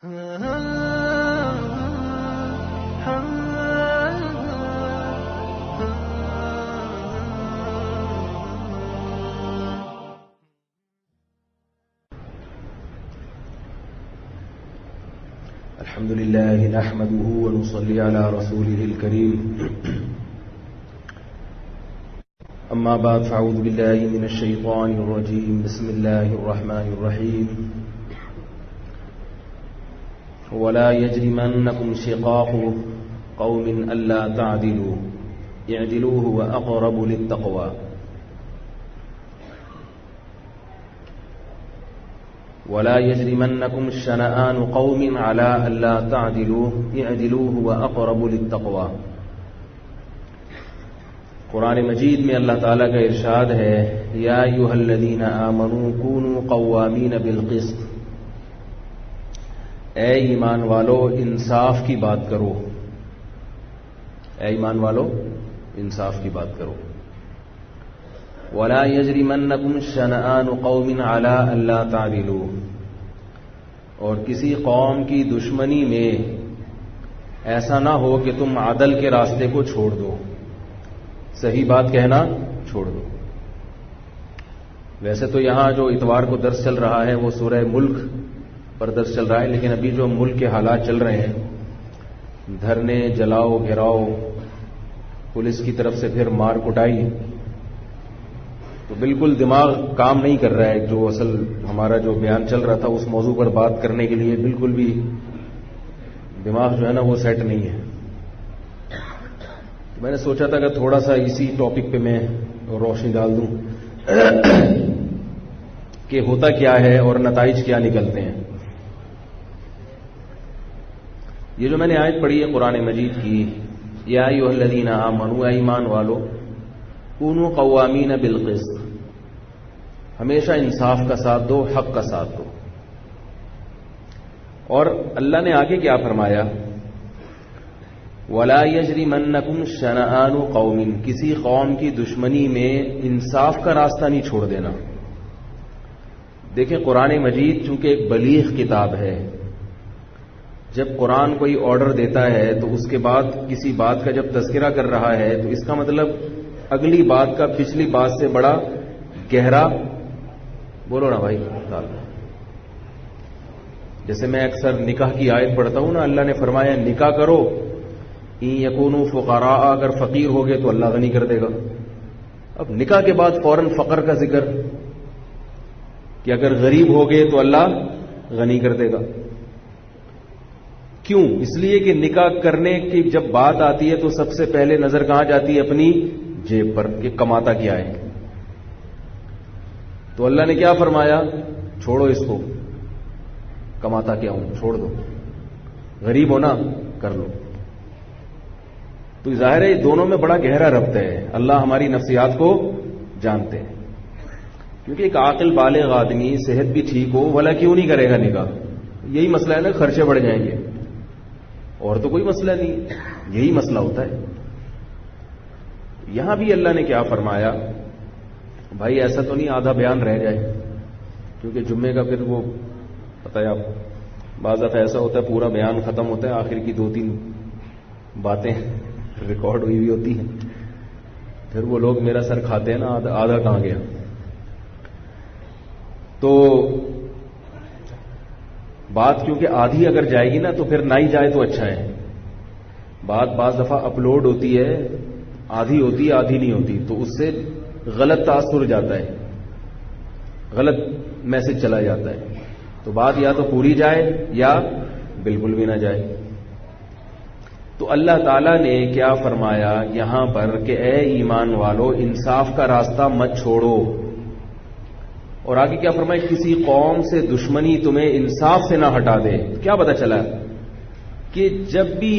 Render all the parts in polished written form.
الحمد لله نحمده ونصلي على رسوله الكريم أما بعد فأعوذ بالله من الشيطان الرجيم بسم الله الرحمن الرحيم ولا يجرمنكم شقاق قوم ألا تعدلوا اعدلوا هو أقرب للتقوى ولا يجرمنكم شنآن قوم على ألا تعدلوا اعدلوا هو أقرب للتقوى. قرآن مجید میں اللہ تعالیٰ کا ارشاد ہے یا ایھا الذین آمنوا کونوا قوامین بالقسط، اے ایمان والو انصاف کی بات کرو، اے ایمان والو انصاف کی بات کرو. ولا یجرمنکم شنآن قوم علی الا تعدلوا، اور کسی قوم کی دشمنی میں ایسا نہ ہو کہ تم عدل کے راستے کو چھوڑ دو، صحیح بات کہنا چھوڑ دو. ویسے تو یہاں جو اتوار کو درس چل رہا ہے وہ سورہ ملک پر درس چل رہا ہے، لیکن ابھی جو ملک کے حالات چل رہے ہیں، دھرنے، جلاؤ، گھیراؤ، پولیس کی طرف سے پھر مار کٹائی، تو بالکل دماغ کام نہیں کر رہا ہے. جو اصل ہمارا جو بیان چل رہا تھا اس موضوع پر بات کرنے کے لیے بالکل بھی دماغ جو ہے نا وہ سیٹ نہیں ہے. میں نے سوچا تھا کہ تھوڑا سا اسی ٹاپک پہ میں روشنی ڈال دوں کہ ہوتا کیا ہے اور نتائج کیا نکلتے ہیں. یہ جو میں نے آیت پڑھی ہے قرآن مجید کی، یا ایھا الذین آمنوا، اے ایمان والو، کونوا قوامین بالقسط، ہمیشہ انصاف کا ساتھ دو، حق کا ساتھ دو. اور اللہ نے آگے کیا فرمایا، وَلَا يَجْرِمَنَّكُمْ شَنَآنُ قَوْمٍ، کسی قوم کی دشمنی میں انصاف کا راستہ نہیں چھوڑ دینا. دیکھیں قرآن مجید چونکہ ایک بلیغ کتاب ہے، جب قرآن کوئی آرڈر دیتا ہے تو اس کے بعد کسی بات کا جب تذکرہ کر رہا ہے تو اس کا مطلب اگلی بات کا پچھلی بات سے بڑا گہرا، بولو نا بھائی. جیسے میں اکثر نکاح کی آیت پڑھتا ہوں نا، اللہ نے فرمایا نکاح کرو، ان یکونوا فقراء، اگر فقیر ہو گئے تو اللہ غنی کر دے گا. اب نکاح کے بعد فوراً فقر کا ذکر کہ اگر غریب ہو گئے تو اللہ غنی کر دے گا. کیوں؟ اس لیے کہ نکاح کرنے کی جب بات آتی ہے تو سب سے پہلے نظر کہاں جاتی ہے؟ اپنی جیب پر، کہ کماتا کیا ہے. تو اللہ نے کیا فرمایا؟ چھوڑو اس کو، کماتا کیا ہوں، چھوڑ دو، غریب ہونا کر لو. تو ظاہر ہے دونوں میں بڑا گہرا ربط ہے. اللہ ہماری نفسیات کو جانتے ہیں، کیونکہ ایک عاقل بالغ آدمی صحت بھی ٹھیک ہو بھلا کیوں نہیں کرے گا نکاح؟ یہی مسئلہ ہے نا، خرچے بڑھ جائیں گے، اور تو کوئی مسئلہ نہیں، یہی مسئلہ ہوتا ہے. یہاں بھی اللہ نے کیا فرمایا، بھائی ایسا تو نہیں آدھا بیان رہ جائے، کیونکہ جمعے کا پھر وہ پتہ ہے آپ، بعض دفعہ ایسا ہوتا ہے پورا بیان ختم ہوتا ہے، آخر کی 2-3 باتیں ریکارڈ ہوئی ہوئی ہوتی ہیں، پھر وہ لوگ میرا سر کھاتے ہیں نا، آدھا کہاں گیا. تو بات کیونکہ آدھی اگر جائے گی نا تو پھر نہ ہی جائے تو اچھا ہے. بات بعض دفعہ اپلوڈ ہوتی ہے، آدھی ہوتی ہے آدھی نہیں ہوتی، تو اس سے غلط تاثر جاتا ہے، غلط میسج چلا جاتا ہے. تو بات یا تو پوری جائے یا بالکل بھی نہ جائے. تو اللہ تعالیٰ نے کیا فرمایا یہاں پر کہ اے ایمان والو انصاف کا راستہ مت چھوڑو. اور آگے کیا فرمایا، کسی قوم سے دشمنی تمہیں انصاف سے نہ ہٹا دے. کیا پتہ چلا کہ جب بھی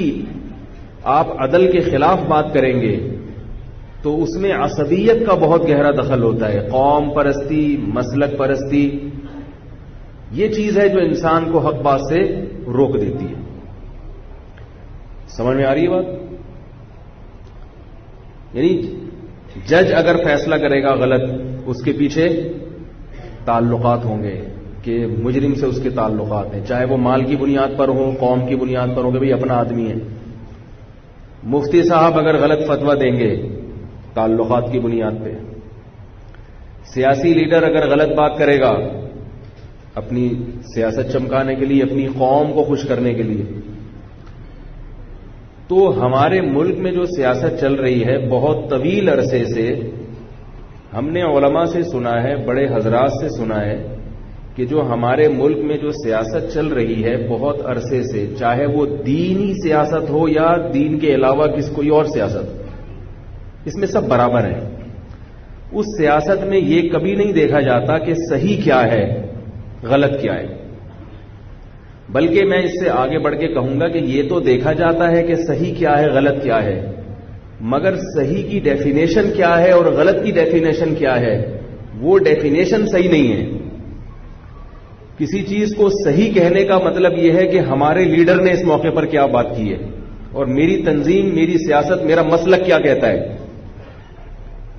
آپ عدل کے خلاف بات کریں گے تو اس میں عصبیت کا بہت گہرا دخل ہوتا ہے، قوم پرستی، مسلک پرستی. یہ چیز ہے جو انسان کو حق بات سے روک دیتی ہے. سمجھ میں آ رہی ہے بات؟ یعنی جج اگر فیصلہ کرے گا غلط، اس کے پیچھے تعلقات ہوں گے، کہ مجرم سے اس کے تعلقات ہیں، چاہے وہ مال کی بنیاد پر ہوں، قوم کی بنیاد پر ہوں کہ بھئی اپنا آدمی ہے. مفتی صاحب اگر غلط فتویٰ دیں گے تعلقات کی بنیاد پہ، سیاسی لیڈر اگر غلط بات کرے گا اپنی سیاست چمکانے کے لیے، اپنی قوم کو خوش کرنے کے لیے، تو ہمارے ملک میں جو سیاست چل رہی ہے بہت طویل عرصے سے ہم نے علماء سے سنا ہے، بڑے حضرات سے سنا ہے کہ جو ہمارے ملک میں جو سیاست چل رہی ہے بہت عرصے سے، چاہے وہ دینی سیاست ہو یا دین کے علاوہ کوئی اور سیاست، اس میں سب برابر ہیں. اس سیاست میں یہ کبھی نہیں دیکھا جاتا کہ صحیح کیا ہے غلط کیا ہے، بلکہ میں اس سے آگے بڑھ کے کہوں گا کہ یہ تو دیکھا جاتا ہے کہ صحیح کیا ہے غلط کیا ہے، مگر صحیح کی ڈیفینیشن کیا ہے اور غلط کی ڈیفینیشن کیا ہے وہ ڈیفینیشن صحیح نہیں ہے. کسی چیز کو صحیح کہنے کا مطلب یہ ہے کہ ہمارے لیڈر نے اس موقع پر کیا بات کی ہے اور میری تنظیم، میری سیاست، میرا مسلک کیا کہتا ہے.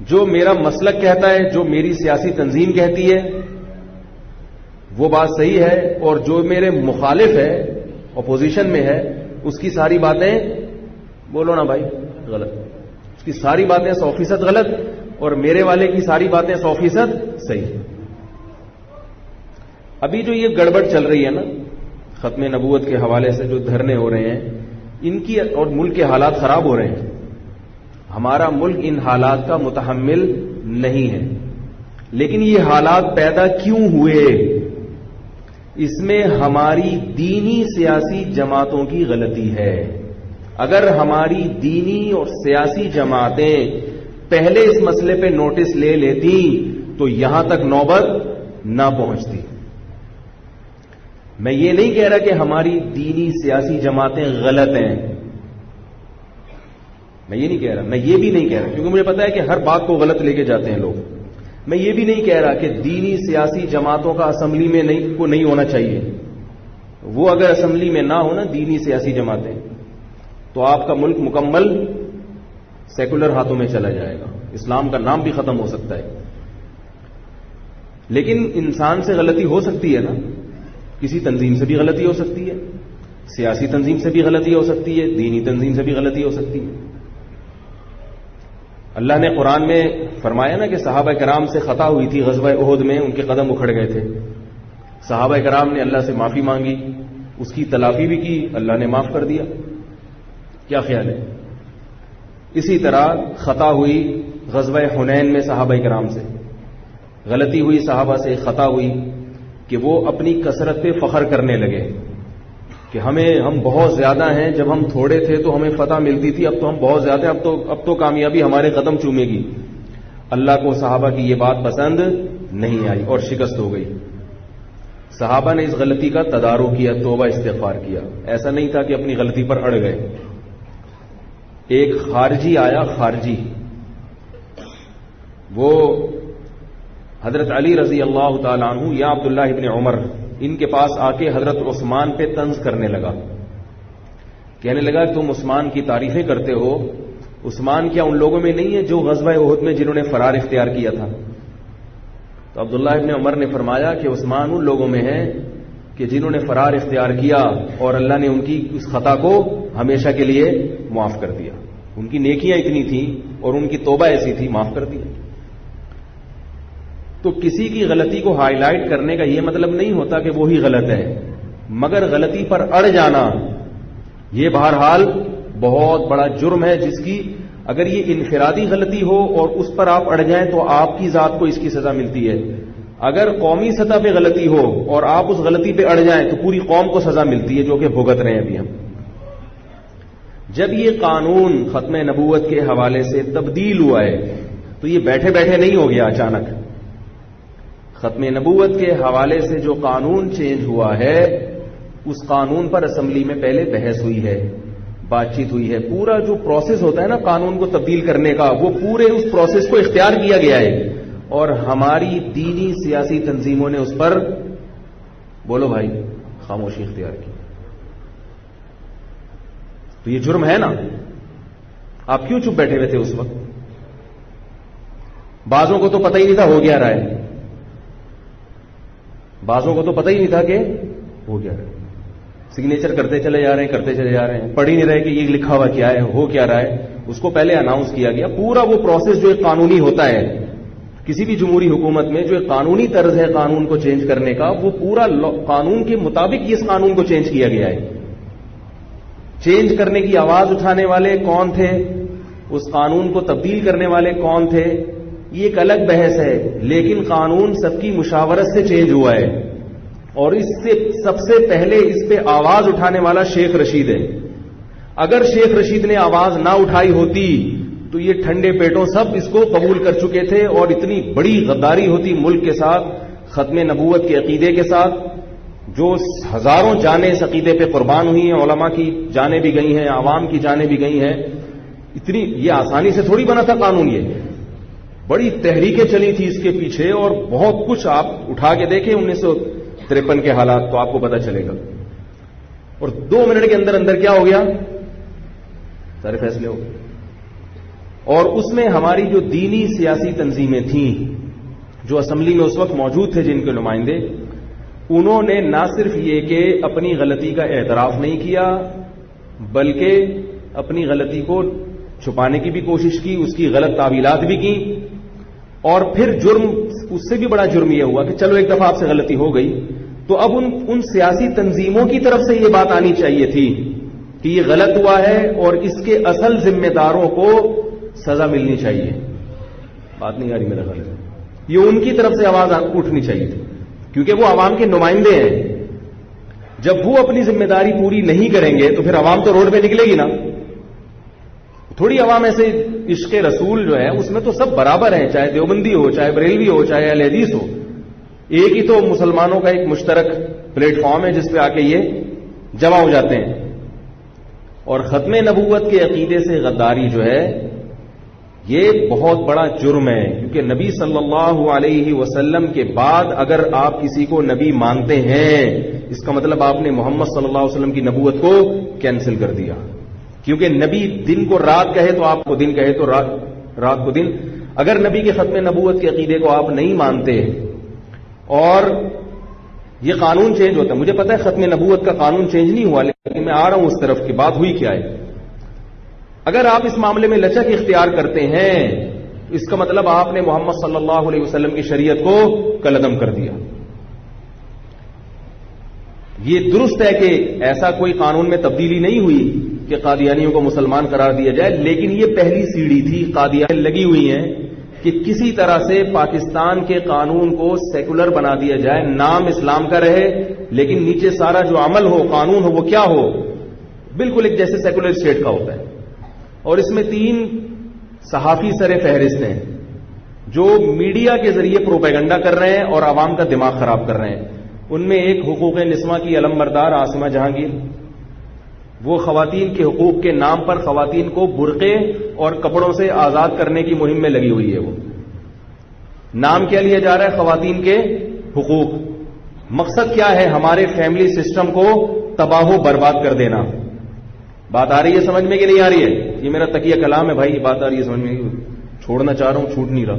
جو میرا مسلک کہتا ہے، جو میری سیاسی تنظیم کہتی ہے وہ بات صحیح ہے، اور جو میرے مخالف ہے، اپوزیشن میں ہے، اس کی ساری باتیں بولو نا بھائی غلط، اس کی ساری باتیں 100% غلط اور میرے والے کی ساری باتیں 100% صحیح. ابھی جو یہ گڑبڑ چل رہی ہے نا ختم نبوت کے حوالے سے، جو دھرنے ہو رہے ہیں ان کی، اور ملک کے حالات خراب ہو رہے ہیں، ہمارا ملک ان حالات کا متحمل نہیں ہے. لیکن یہ حالات پیدا کیوں ہوئے؟ اس میں ہماری دینی سیاسی جماعتوں کی غلطی ہے. اگر ہماری دینی اور سیاسی جماعتیں پہلے اس مسئلے پہ نوٹس لے لیتی تو یہاں تک نوبت نہ پہنچتی. میں یہ نہیں کہہ رہا کہ ہماری دینی سیاسی جماعتیں غلط ہیں، میں یہ نہیں کہہ رہا، میں یہ بھی نہیں کہہ رہا کیونکہ مجھے پتا ہے کہ ہر بات کو غلط لے کے جاتے ہیں لوگ. میں یہ بھی نہیں کہہ رہا کہ دینی سیاسی جماعتوں کا اسمبلی میں نہیں ہونا چاہیے. وہ اگر اسمبلی میں نہ ہونا دینی سیاسی جماعتیں تو آپ کا ملک مکمل سیکولر ہاتھوں میں چلا جائے گا، اسلام کا نام بھی ختم ہو سکتا ہے. لیکن انسان سے غلطی ہو سکتی ہے نا، کسی تنظیم سے بھی غلطی ہو سکتی ہے، سیاسی تنظیم سے بھی غلطی ہو سکتی ہے، دینی تنظیم سے بھی غلطی ہو سکتی ہے. اللہ نے قرآن میں فرمایا نا کہ صحابہ کرام سے خطا ہوئی تھی غزوہ احد میں، ان کے قدم اکھڑ گئے تھے. صحابہ کرام نے اللہ سے معافی مانگی، اس کی تلافی بھی کی، اللہ نے معاف کر دیا. کیا خیال ہے؟ اسی طرح خطا ہوئی غزوہ حنین میں صحابہ کرام سے، غلطی ہوئی صحابہ سے، خطا ہوئی کہ وہ اپنی کثرت پہ فخر کرنے لگے کہ ہم بہت زیادہ ہیں، جب ہم تھوڑے تھے تو ہمیں فتح ملتی تھی، اب تو ہم بہت زیادہ ہیں، اب تو کامیابی ہمارے قدم چومے گی. اللہ کو صحابہ کی یہ بات پسند نہیں آئی اور شکست ہو گئی. صحابہ نے اس غلطی کا تدارک کیا، توبہ استغفار کیا. ایسا نہیں تھا کہ اپنی غلطی پر اڑ گئے. ایک خارجی آیا، خارجی، وہ حضرت علی رضی اللہ تعالیٰ عنہ یا عبداللہ ابن عمر، ان کے پاس آ کے حضرت عثمان پہ طنز کرنے لگا. کہنے لگا تم عثمان کی تعریفیں کرتے ہو، عثمان کیا ان لوگوں میں نہیں ہے جو غزوہ احد میں جنہوں نے فرار اختیار کیا تھا؟ تو عبداللہ ابن عمر نے فرمایا کہ عثمان ان لوگوں میں ہے کہ جنہوں نے فرار اختیار کیا اور اللہ نے ان کی اس خطا کو ہمیشہ کے لیے معاف کر دیا. ان کی نیکیاں اتنی تھیں اور ان کی توبہ ایسی تھی، معاف کر دیا. تو کسی کی غلطی کو ہائی لائٹ کرنے کا یہ مطلب نہیں ہوتا کہ وہی غلط ہے، مگر غلطی پر اڑ جانا یہ بہرحال بہت بڑا جرم ہے، جس کی اگر یہ انفرادی غلطی ہو اور اس پر آپ اڑ جائیں تو آپ کی ذات کو اس کی سزا ملتی ہے. اگر قومی سطح پہ غلطی ہو اور آپ اس غلطی پہ اڑ جائیں تو پوری قوم کو سزا ملتی ہے، جو کہ بھگت رہے ہیں ابھی ہم. جب یہ قانون ختم نبوت کے حوالے سے تبدیل ہوا ہے تو یہ بیٹھے بیٹھے نہیں ہو گیا اچانک. ختم نبوت کے حوالے سے جو قانون چینج ہوا ہے اس قانون پر اسمبلی میں پہلے بحث ہوئی ہے، بات چیت ہوئی ہے. پورا جو پروسیس ہوتا ہے نا قانون کو تبدیل کرنے کا، وہ پورے اس پروسیس کو اختیار کیا گیا ہے اور ہماری دینی سیاسی تنظیموں نے اس پر بولو بھائی خاموشی اختیار کی. تو یہ جرم ہے نا. آپ کیوں چپ بیٹھے ہوئے تھے اس وقت؟ بعضوں کو تو پتہ ہی نہیں تھا ہو گیا رہا ہے. بعضوں کو تو پتہ ہی نہیں تھا کہ ہو کیا رہا ہے، سگنیچر کرتے چلے جا رہے ہیں، پڑھ ہی نہیں رہے کہ یہ لکھا ہوا کیا ہے، ہو کیا رہا ہے. اس کو پہلے اناؤنس کیا گیا. پورا وہ پروسیس جو ایک قانونی ہوتا ہے کسی بھی جمہوری حکومت میں، جو ایک قانونی طرز ہے قانون کو چینج کرنے کا، وہ پورا قانون کے مطابق اس قانون کو چینج کیا گیا ہے. چینج کرنے کی آواز اٹھانے والے کون تھے، اس قانون کو تبدیل کرنے والے کون تھے، یہ ایک الگ بحث ہے. لیکن قانون سب کی مشاورت سے چینج ہوا ہے، اور اس سے سب سے پہلے اس پہ آواز اٹھانے والا شیخ رشید ہے. اگر شیخ رشید نے آواز نہ اٹھائی ہوتی تو یہ ٹھنڈے پیٹوں سب اس کو قبول کر چکے تھے، اور اتنی بڑی غداری ہوتی ملک کے ساتھ، ختم نبوت کے عقیدے کے ساتھ، جو ہزاروں جانیں اس عقیدے پہ قربان ہوئی ہیں، علماء کی جانیں بھی گئی ہیں، عوام کی جانیں بھی گئی ہیں. اتنی یہ آسانی سے تھوڑی بنا تھا قانون، یہ بڑی تحریکیں چلی تھی اس کے پیچھے، اور بہت کچھ آپ اٹھا کے دیکھیں 1953 کے حالات تو آپ کو پتہ چلے گا. اور 2 منٹ کے اندر اندر کیا ہو گیا، سارے فیصلے ہو گئے. اور اس میں ہماری جو دینی سیاسی تنظیمیں تھیں، جو اسمبلی میں اس وقت موجود تھے جن کے نمائندے، انہوں نے نہ صرف یہ کہ اپنی غلطی کا اعتراف نہیں کیا، بلکہ اپنی غلطی کو چھپانے کی بھی کوشش کی، اس کی غلط تعویلات بھی کی. اور پھر جرم، اس سے بھی بڑا جرم یہ ہوا کہ چلو ایک دفعہ آپ سے غلطی ہو گئی تو اب ان سیاسی تنظیموں کی طرف سے یہ بات آنی چاہیے تھی کہ یہ غلط ہوا ہے اور اس کے اصل ذمہ داروں کو سزا ملنی چاہیے. بات نہیں آ رہی میرا خیال ہے، یہ ان کی طرف سے آواز اٹھنی چاہیے تھی، کیونکہ وہ عوام کے نمائندے ہیں. جب وہ اپنی ذمہ داری پوری نہیں کریں گے تو پھر عوام تو روڈ پہ نکلے گی نا. تھوڑی عوام ایسے، عشق رسول جو ہے اس میں تو سب برابر ہیں، چاہے دیوبندی ہو، چاہے بریلوی ہو، چاہے اہل حدیث ہو. ایک ہی تو مسلمانوں کا ایک مشترک پلیٹ فارم ہے جس پہ آ کے یہ جمع ہو جاتے ہیں. اور ختم نبوت کے عقیدے سے غداری جو ہے یہ بہت بڑا جرم ہے، کیونکہ نبی صلی اللہ علیہ وسلم کے بعد اگر آپ کسی کو نبی مانتے ہیں، اس کا مطلب آپ نے محمد صلی اللہ علیہ وسلم کی نبوت کو کینسل کر دیا. کیونکہ نبی دن کو رات کہے تو آپ کو دن کہے تو رات کو دن. اگر نبی کے ختم نبوت کے عقیدے کو آپ نہیں مانتے اور یہ قانون چینج ہوتا ہے، مجھے پتا ہے ختم نبوت کا قانون چینج نہیں ہوا، لیکن میں آ رہا ہوں اس طرف کی بات ہوئی کیا ہے. اگر آپ اس معاملے میں لچک اختیار کرتے ہیں اس کا مطلب آپ نے محمد صلی اللہ علیہ وسلم کی شریعت کو کالعدم کر دیا. یہ درست ہے کہ ایسا کوئی قانون میں تبدیلی نہیں ہوئی کہ قادیانیوں کو مسلمان قرار دیا جائے، لیکن یہ پہلی سیڑھی تھی. قادیان لگی ہوئی ہیں کہ کسی طرح سے پاکستان کے قانون کو سیکولر بنا دیا جائے، نام اسلام کا رہے لیکن نیچے سارا جو عمل ہو، قانون ہو، وہ کیا ہو، بالکل ایک جیسے سیکولر اسٹیٹ کا ہوتا ہے. اور اس میں 3 صحافی سر فہرست ہیں جو میڈیا کے ذریعے پروپیگنڈا کر رہے ہیں اور عوام کا دماغ خراب کر رہے ہیں. ان میں ایک حقوق نسواں کی علمبردار عاصمہ جہانگیر، وہ خواتین کے حقوق کے نام پر خواتین کو برقعے اور کپڑوں سے آزاد کرنے کی مہم میں لگی ہوئی ہے. وہ نام کیا لیا جا رہا ہے، خواتین کے حقوق. مقصد کیا ہے، ہمارے فیملی سسٹم کو تباہ و برباد کر دینا. بات آ رہی ہے سمجھ میں کہ نہیں آ رہی ہے؟ یہ میرا تقیہ کلام ہے بھائی، یہ بات آ رہی ہے سمجھ میں؟ چھوڑنا چاہ رہا ہوں، چھوٹ نہیں رہا.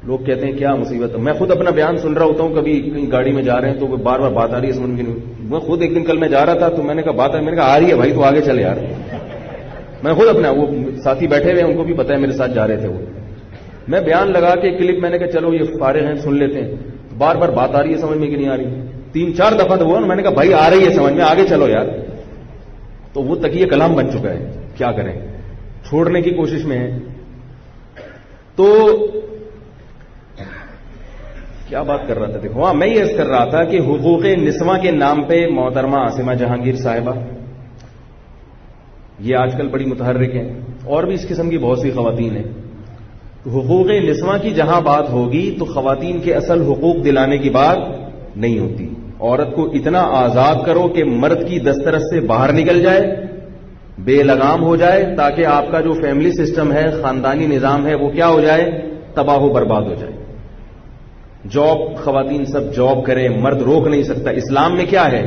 لوگ کہتے ہیں کیا مصیبت ہے. میں خود اپنا بیان سن رہا ہوتا ہوں، کبھی کہیں گاڑی میں جا رہے ہیں تو بار بار بات آ رہی ہے سمجھ میں نہیں. میں خود ایک دن کل میں جا رہا تھا تو میں نے کہا بات ہے، میں نے کہا آ رہی ہے بھائی تو آگے چلے یار. میں خود اپنا، وہ ساتھی بیٹھے ہوئے ہیں ان کو بھی پتا ہے میرے ساتھ جا رہے تھے، وہ میں بیان لگا کے کلپ میں نے کہا چلو یہ فارغ ہیں سن لیتے ہیں. بار بار بات آ رہی ہے سمجھ میں کہ نہیں آ رہی. 3-4 دفعہ تو ہوا نا، میں نے کہا بھائی آ رہی ہے سمجھ میں، آگے چلو یار. تو وہ تقیہ کلام بن چکا ہے، کیا کریں، چھوڑنے کی کوشش میں ہے. تو کیا بات کر رہا تھا، دیکھو. ہاں میں یہ کر رہا تھا کہ حقوق نسواں کے نام پہ محترمہ عاصمہ جہانگیر صاحبہ یہ آج کل بڑی متحرک ہیں، اور بھی اس قسم کی بہت سی خواتین ہیں. حقوق نسواں کی جہاں بات ہوگی تو خواتین کے اصل حقوق دلانے کی بات نہیں ہوتی. عورت کو اتنا آزاد کرو کہ مرد کی دسترس سے باہر نکل جائے، بے لگام ہو جائے، تاکہ آپ کا جو فیملی سسٹم ہے، خاندانی نظام ہے، وہ کیا ہو جائے، تباہ و برباد ہو جائے. جاب، خواتین سب جاب کریں، مرد روک نہیں سکتا. اسلام میں کیا ہے،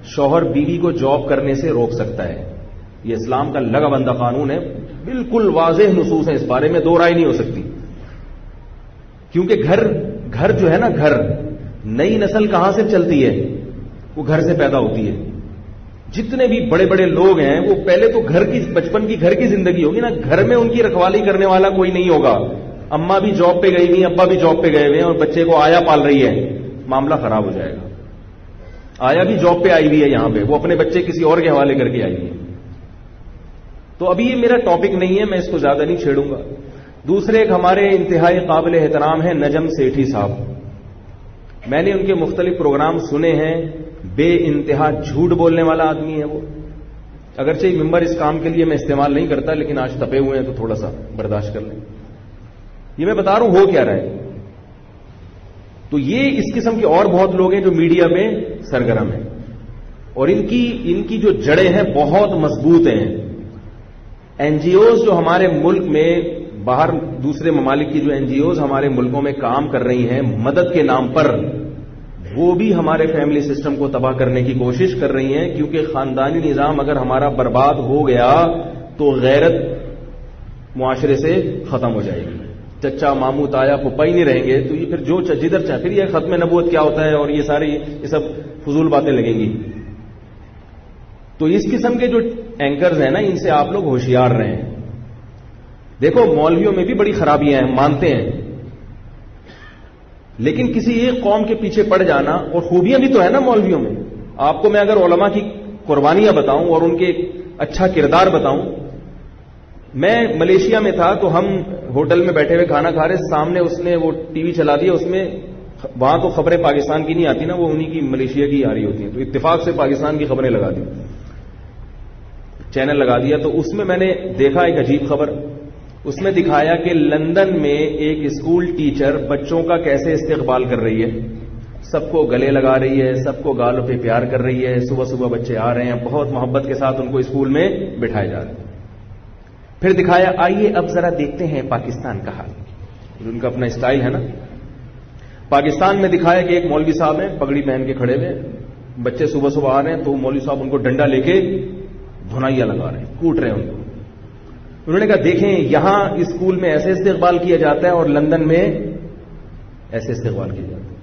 شوہر بیوی کو جاب کرنے سے روک سکتا ہے. یہ اسلام کا لگا بندہ قانون ہے، بالکل واضح نصوص ہیں اس بارے میں، دو رائے نہیں ہو سکتی. کیونکہ گھر جو ہے نا، نئی نسل کہاں سے چلتی ہے؟ وہ گھر سے پیدا ہوتی ہے. جتنے بھی بڑے بڑے لوگ ہیں وہ پہلے تو گھر کی بچپن کی گھر کی زندگی ہوگی نا. گھر میں ان کی رکھوالی کرنے والا کوئی نہیں ہوگا. اماں بھی جاب پہ گئی ہوئی، ابا بھی جاب پہ گئے ہوئے ہیں اور بچے کو آیا پال رہی ہے، معاملہ خراب ہو جائے گا. آیا بھی جاب پہ آئی ہوئی ہے یہاں پہ، وہ اپنے بچے کسی اور کے حوالے کر کے آئی ہے. تو ابھی یہ میرا ٹاپک نہیں ہے، میں اس کو زیادہ نہیں چھیڑوں گا. دوسرے ایک ہمارے انتہائی قابل احترام ہیں نجم سیٹھی صاحب. میں نے ان کے مختلف پروگرام سنے ہیں. بے انتہا جھوٹ بولنے والا آدمی ہے وہ. اگرچہ ممبر اس کام کے لیے میں استعمال نہیں کرتا، لیکن آج تپے ہوئے ہیں تو تھوڑا سا برداشت کر لیں. یہ میں بتا رہا ہوں ہو کیا رہا ہے. تو یہ اس قسم کے اور بہت لوگ ہیں جو میڈیا میں سرگرم ہیں، اور ان کی جو جڑیں ہیں بہت مضبوط ہیں. این جی اوز جو ہمارے ملک میں باہر دوسرے ممالک کی جو این جی اوز ہمارے ملکوں میں کام کر رہی ہیں مدد کے نام پر، وہ بھی ہمارے فیملی سسٹم کو تباہ کرنے کی کوشش کر رہی ہیں. کیونکہ خاندانی نظام اگر ہمارا برباد ہو گیا تو غیرت معاشرے سے ختم ہو جائے گی. چچا مامو تایا پپا ہی نہیں رہیں گے تو یہ پھر جو جدھر چاہے پھر یہ ختم نبوت کیا ہوتا ہے اور یہ ساری یہ سب فضول باتیں لگیں گی. تو اس قسم کے جو اینکرز ہیں نا، ان سے آپ لوگ ہوشیار رہیں. دیکھو مولویوں میں بھی بڑی خرابیاں ہیں، مانتے ہیں، لیکن کسی ایک قوم کے پیچھے پڑ جانا، اور خوبیاں بھی تو ہے نا مولویوں میں. آپ کو میں اگر علماء کی قربانیاں بتاؤں اور ان کے اچھا کردار بتاؤں. میں ملیشیا میں تھا تو ہم ہوٹل میں بیٹھے ہوئے کھانا کھا رہے، سامنے اس نے وہ ٹی وی چلا دیا. اس میں وہاں تو خبریں پاکستان کی نہیں آتی نا، وہ انہی کی ملیشیا کی آ رہی ہوتی ہیں. تو اتفاق سے پاکستان کی خبریں لگا دی، چینل لگا دیا. تو اس میں نے دیکھا ایک عجیب خبر. اس میں دکھایا کہ لندن میں ایک اسکول ٹیچر بچوں کا کیسے استقبال کر رہی ہے. سب کو گلے لگا رہی ہے، سب کو گالوں پہ پیار کر رہی ہے. صبح صبح بچے آ رہے ہیں، بہت محبت کے ساتھ ان کو اسکول میں بٹھائے جا رہے ہیں. پھر دکھایا آئیے اب ذرا دیکھتے ہیں پاکستان کا حال. ان کا اپنا اسٹائل ہے نا. پاکستان میں دکھایا کہ ایک مولوی صاحب ہیں پگڑی پہن کے کھڑے ہوئے، بچے صبح صبح آ رہے ہیں تو مولوی صاحب ان کو ڈنڈا لے کے دھنائیاں لگا رہے ہیں، کوٹ رہے ہیں ان کو. انہوں نے کہا دیکھیں یہاں اسکول میں ایسے استقبال کیا جاتا ہے اور لندن میں ایسے استقبال کیا جاتا ہے.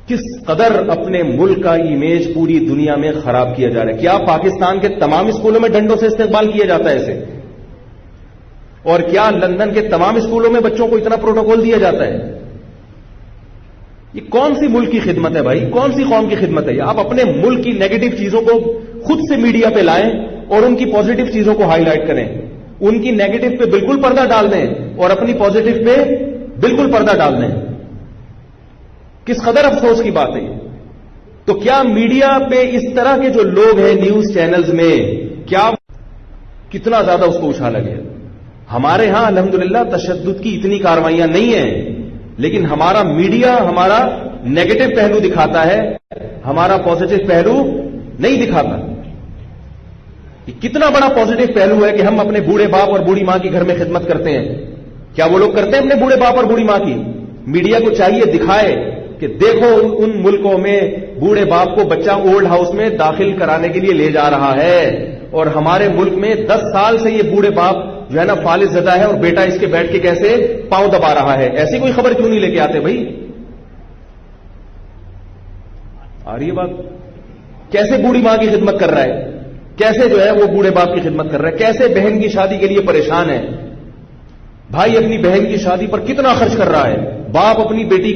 کس قدر اپنے ملک کا امیج پوری دنیا میں خراب کیا جا رہا ہے. کیا پاکستان کے تمام اسکولوں میں ڈنڈوں سے استقبال کیا جاتا ہے ایسے؟ اور کیا لندن کے تمام اسکولوں میں بچوں کو اتنا پروٹوکول دیا جاتا ہے؟ یہ کون سی ملک کی خدمت ہے بھائی؟ کون سی قوم کی خدمت ہے یہ؟ آپ اپنے ملک کی نیگیٹو چیزوں کو خود سے میڈیا پہ لائیں اور ان کی پازیٹو چیزوں کو ہائی لائٹ کریں. ان کی نیگیٹو پہ بالکل پردہ ڈال دیں اور اپنی پازیٹو پہ بالکل پردہ ڈال دیں. کس قدر افسوس کی بات ہے یہ. تو کیا میڈیا پہ اس طرح کے جو لوگ ہیں نیوز چینلز میں، کیا کتنا زیادہ اس کو اچھالا گیا؟ ہمارے ہاں الحمدللہ تشدد کی اتنی کارروائیاں نہیں ہیں، لیکن ہمارا میڈیا ہمارا نیگیٹو پہلو دکھاتا ہے، ہمارا پازیٹو پہلو نہیں دکھاتا. یہ کتنا بڑا پازیٹو پہلو ہے کہ ہم اپنے بوڑھے باپ اور بوڑھی ماں کی گھر میں خدمت کرتے ہیں. کیا وہ لوگ کرتے ہیں اپنے بوڑھے باپ اور بوڑھی ماں کی؟ میڈیا کو چاہیے دکھائے کہ دیکھو ان ملکوں میں بوڑھے باپ کو بچہ اولڈ ہاؤس میں داخل کرانے کے لیے لے جا رہا ہے، اور ہمارے ملک میں 10 سال سے یہ بوڑھے باپ جو ہے نا فالج زدہ ہے اور بیٹا اس کے بیٹھ کے کیسے پاؤں دبا رہا ہے. ایسی کوئی خبر کیوں نہیں لے کے آتے بھائی؟ آ رہی ہے بات؟ کیسے بوڑھی ماں کی خدمت کر رہا ہے، کیسے جو ہے وہ بوڑھے باپ کی خدمت کر رہا ہے، کیسے بہن کی شادی کے لیے پریشان ہے. بھائی اپنی بہن کی شادی پر کتنا خرچ کر رہا ہے، باپ اپنی بیٹی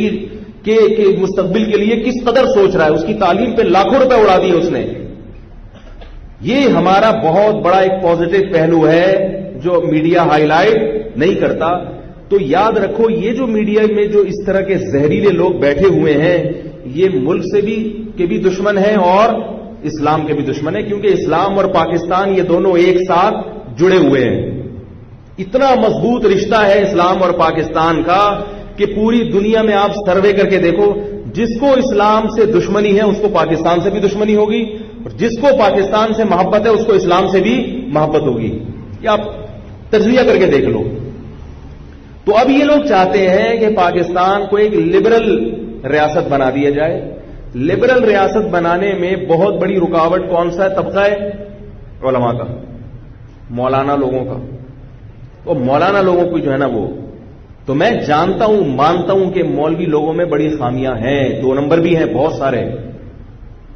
کے مستقبل کے لیے کس قدر سوچ رہا ہے، اس کی تعلیم پہ لاکھوں روپے اڑا دیے اس نے. یہ ہمارا بہت بڑا ایک پازیٹو پہلو ہے جو میڈیا ہائی لائٹ نہیں کرتا. تو یاد رکھو یہ جو میڈیا میں جو اس طرح کے زہریلے لوگ بیٹھے ہوئے ہیں، یہ ملک سے بھی دشمن ہیں اور اسلام کے بھی دشمن ہیں، کیونکہ اسلام اور پاکستان یہ دونوں ایک ساتھ جڑے ہوئے ہیں. اتنا مضبوط رشتہ ہے اسلام اور پاکستان کا کہ پوری دنیا میں آپ سروے کر کے دیکھو، جس کو اسلام سے دشمنی ہے اس کو پاکستان سے بھی دشمنی ہوگی، اور جس کو پاکستان سے محبت ہے اس کو اسلام سے بھی محبت ہوگی. یہ آپ تجزیہ کر کے دیکھ لو. تو اب یہ لوگ چاہتے ہیں کہ پاکستان کو ایک لبرل ریاست بنا دیا جائے. لبرل ریاست بنانے میں بہت بڑی رکاوٹ کون سا طبقہ ہے؟ علماء کا، مولانا لوگوں کا. وہ مولانا لوگوں کو جو ہے نا وہ تو میں جانتا ہوں، مانتا ہوں کہ مولوی لوگوں میں بڑی خامیاں ہیں، 2 نمبر بھی ہیں بہت سارے،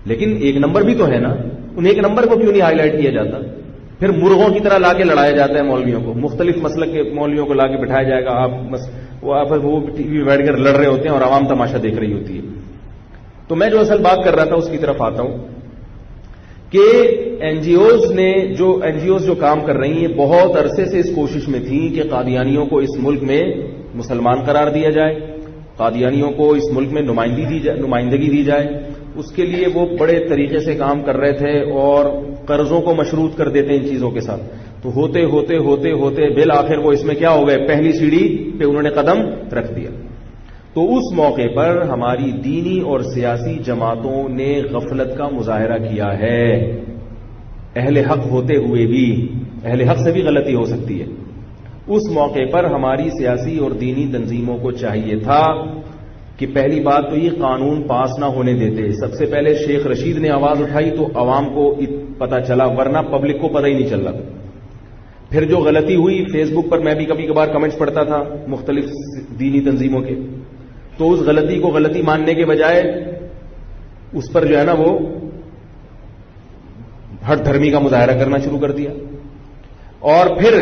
لیکن 1 نمبر بھی تو ہے نا. ان 1 نمبر کو کیوں نہیں ہائی لائٹ کیا جاتا؟ پھر مرغوں کی طرح لا کے لڑایا جاتا ہے مولویوں کو، مختلف مسلک کے مولویوں کو لا کے بٹھایا جائے گا، وہ ٹی وی بیٹھ کر لڑ رہے ہوتے ہیں اور عوام تماشا دیکھ رہی ہوتی ہے. تو میں جو اصل بات کر رہا تھا اس کی طرف آتا ہوں کہ این جی اوز جو کام کر رہی ہیں بہت عرصے سے اس کوشش میں تھیں کہ قادیانیوں کو اس ملک میں مسلمان قرار دیا جائے، قادیانیوں کو اس ملک میں نمائندگی دی جائے. اس کے لیے وہ بڑے طریقے سے کام کر رہے تھے اور قرضوں کو مشروط کر دیتے ان چیزوں کے ساتھ. تو ہوتے ہوتے ہوتے ہوتے بالآخر وہ اس میں کیا ہو گئے، پہلی سیڑھی پہ انہوں نے قدم رکھ دیا. تو اس موقع پر ہماری دینی اور سیاسی جماعتوں نے غفلت کا مظاہرہ کیا ہے، اہل حق ہوتے ہوئے بھی. اہل حق سے بھی غلطی ہو سکتی ہے. اس موقع پر ہماری سیاسی اور دینی تنظیموں کو چاہیے تھا کہ پہلی بات تو یہ قانون پاس نہ ہونے دیتے. سب سے پہلے شیخ رشید نے آواز اٹھائی تو عوام کو پتا چلا، ورنہ پبلک کو پتہ ہی نہیں چل رہا. پھر جو غلطی ہوئی، فیس بک پر میں بھی کبھی کبھار کمنٹس پڑھتا تھا مختلف دینی تنظیموں کے، تو اس غلطی کو غلطی ماننے کے بجائے اس پر جو ہے نا وہ ہٹ دھرمی کا مظاہرہ کرنا شروع کر دیا. اور پھر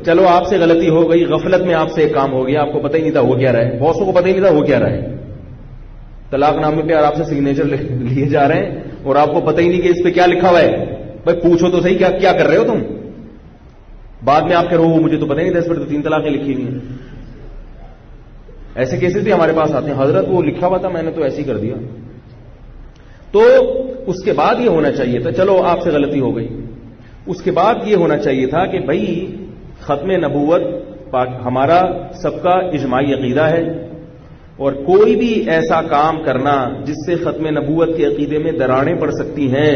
چلو آپ سے غلطی ہو گئی، غفلت میں آپ سے ایک کام ہو گیا، آپ کو پتہ ہی نہیں تھا ہو کیا رہا ہے، بہتوں کو پتہ ہی نہیں تھا ہو کیا رہا ہے. طلاق نامے پہ آپ سے سگنیچر لیے جا رہے ہیں اور آپ کو پتہ ہی نہیں کہ اس پہ کیا لکھا ہوا ہے. بھائی پوچھو تو صحیح کیا کر رہے ہو تم. بعد میں آپ کہہ رہے ہو مجھے تو پتہ ہی نہیں تھا اس پر تو 3 طلاقیں لکھی ہوئی ہیں. ایسے کیسز بھی ہمارے پاس آتے ہیں، حضرت وہ لکھا ہوا تھا میں نے تو ایسے ہی کر دیا. تو اس کے بعد یہ ہونا چاہیے تھا، چلو آپ سے غلطی ہو گئی، اس کے بعد یہ ہونا چاہیے تھا کہ بھائی ختم نبوت ہمارا سب کا اجماعی عقیدہ ہے، اور کوئی بھی ایسا کام کرنا جس سے ختم نبوت کے عقیدے میں دراڑیں پڑ سکتی ہیں،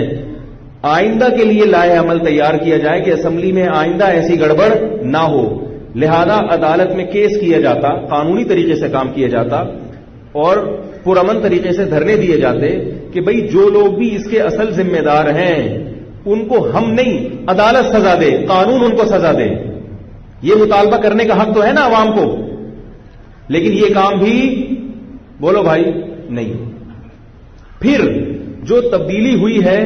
آئندہ کے لیے لائحہ عمل تیار کیا جائے کہ اسمبلی میں آئندہ ایسی گڑبڑ نہ ہو. لہذا عدالت میں کیس کیا جاتا، قانونی طریقے سے کام کیا جاتا اور پرامن طریقے سے دھرنے دیے جاتے کہ بھئی جو لوگ بھی اس کے اصل ذمہ دار ہیں ان کو ہم نہیں، عدالت سزا دے، قانون ان کو سزا دے. یہ مطالبہ کرنے کا حق تو ہے نا عوام کو، لیکن یہ کام بھی بولو بھائی نہیں. پھر جو تبدیلی ہوئی ہے،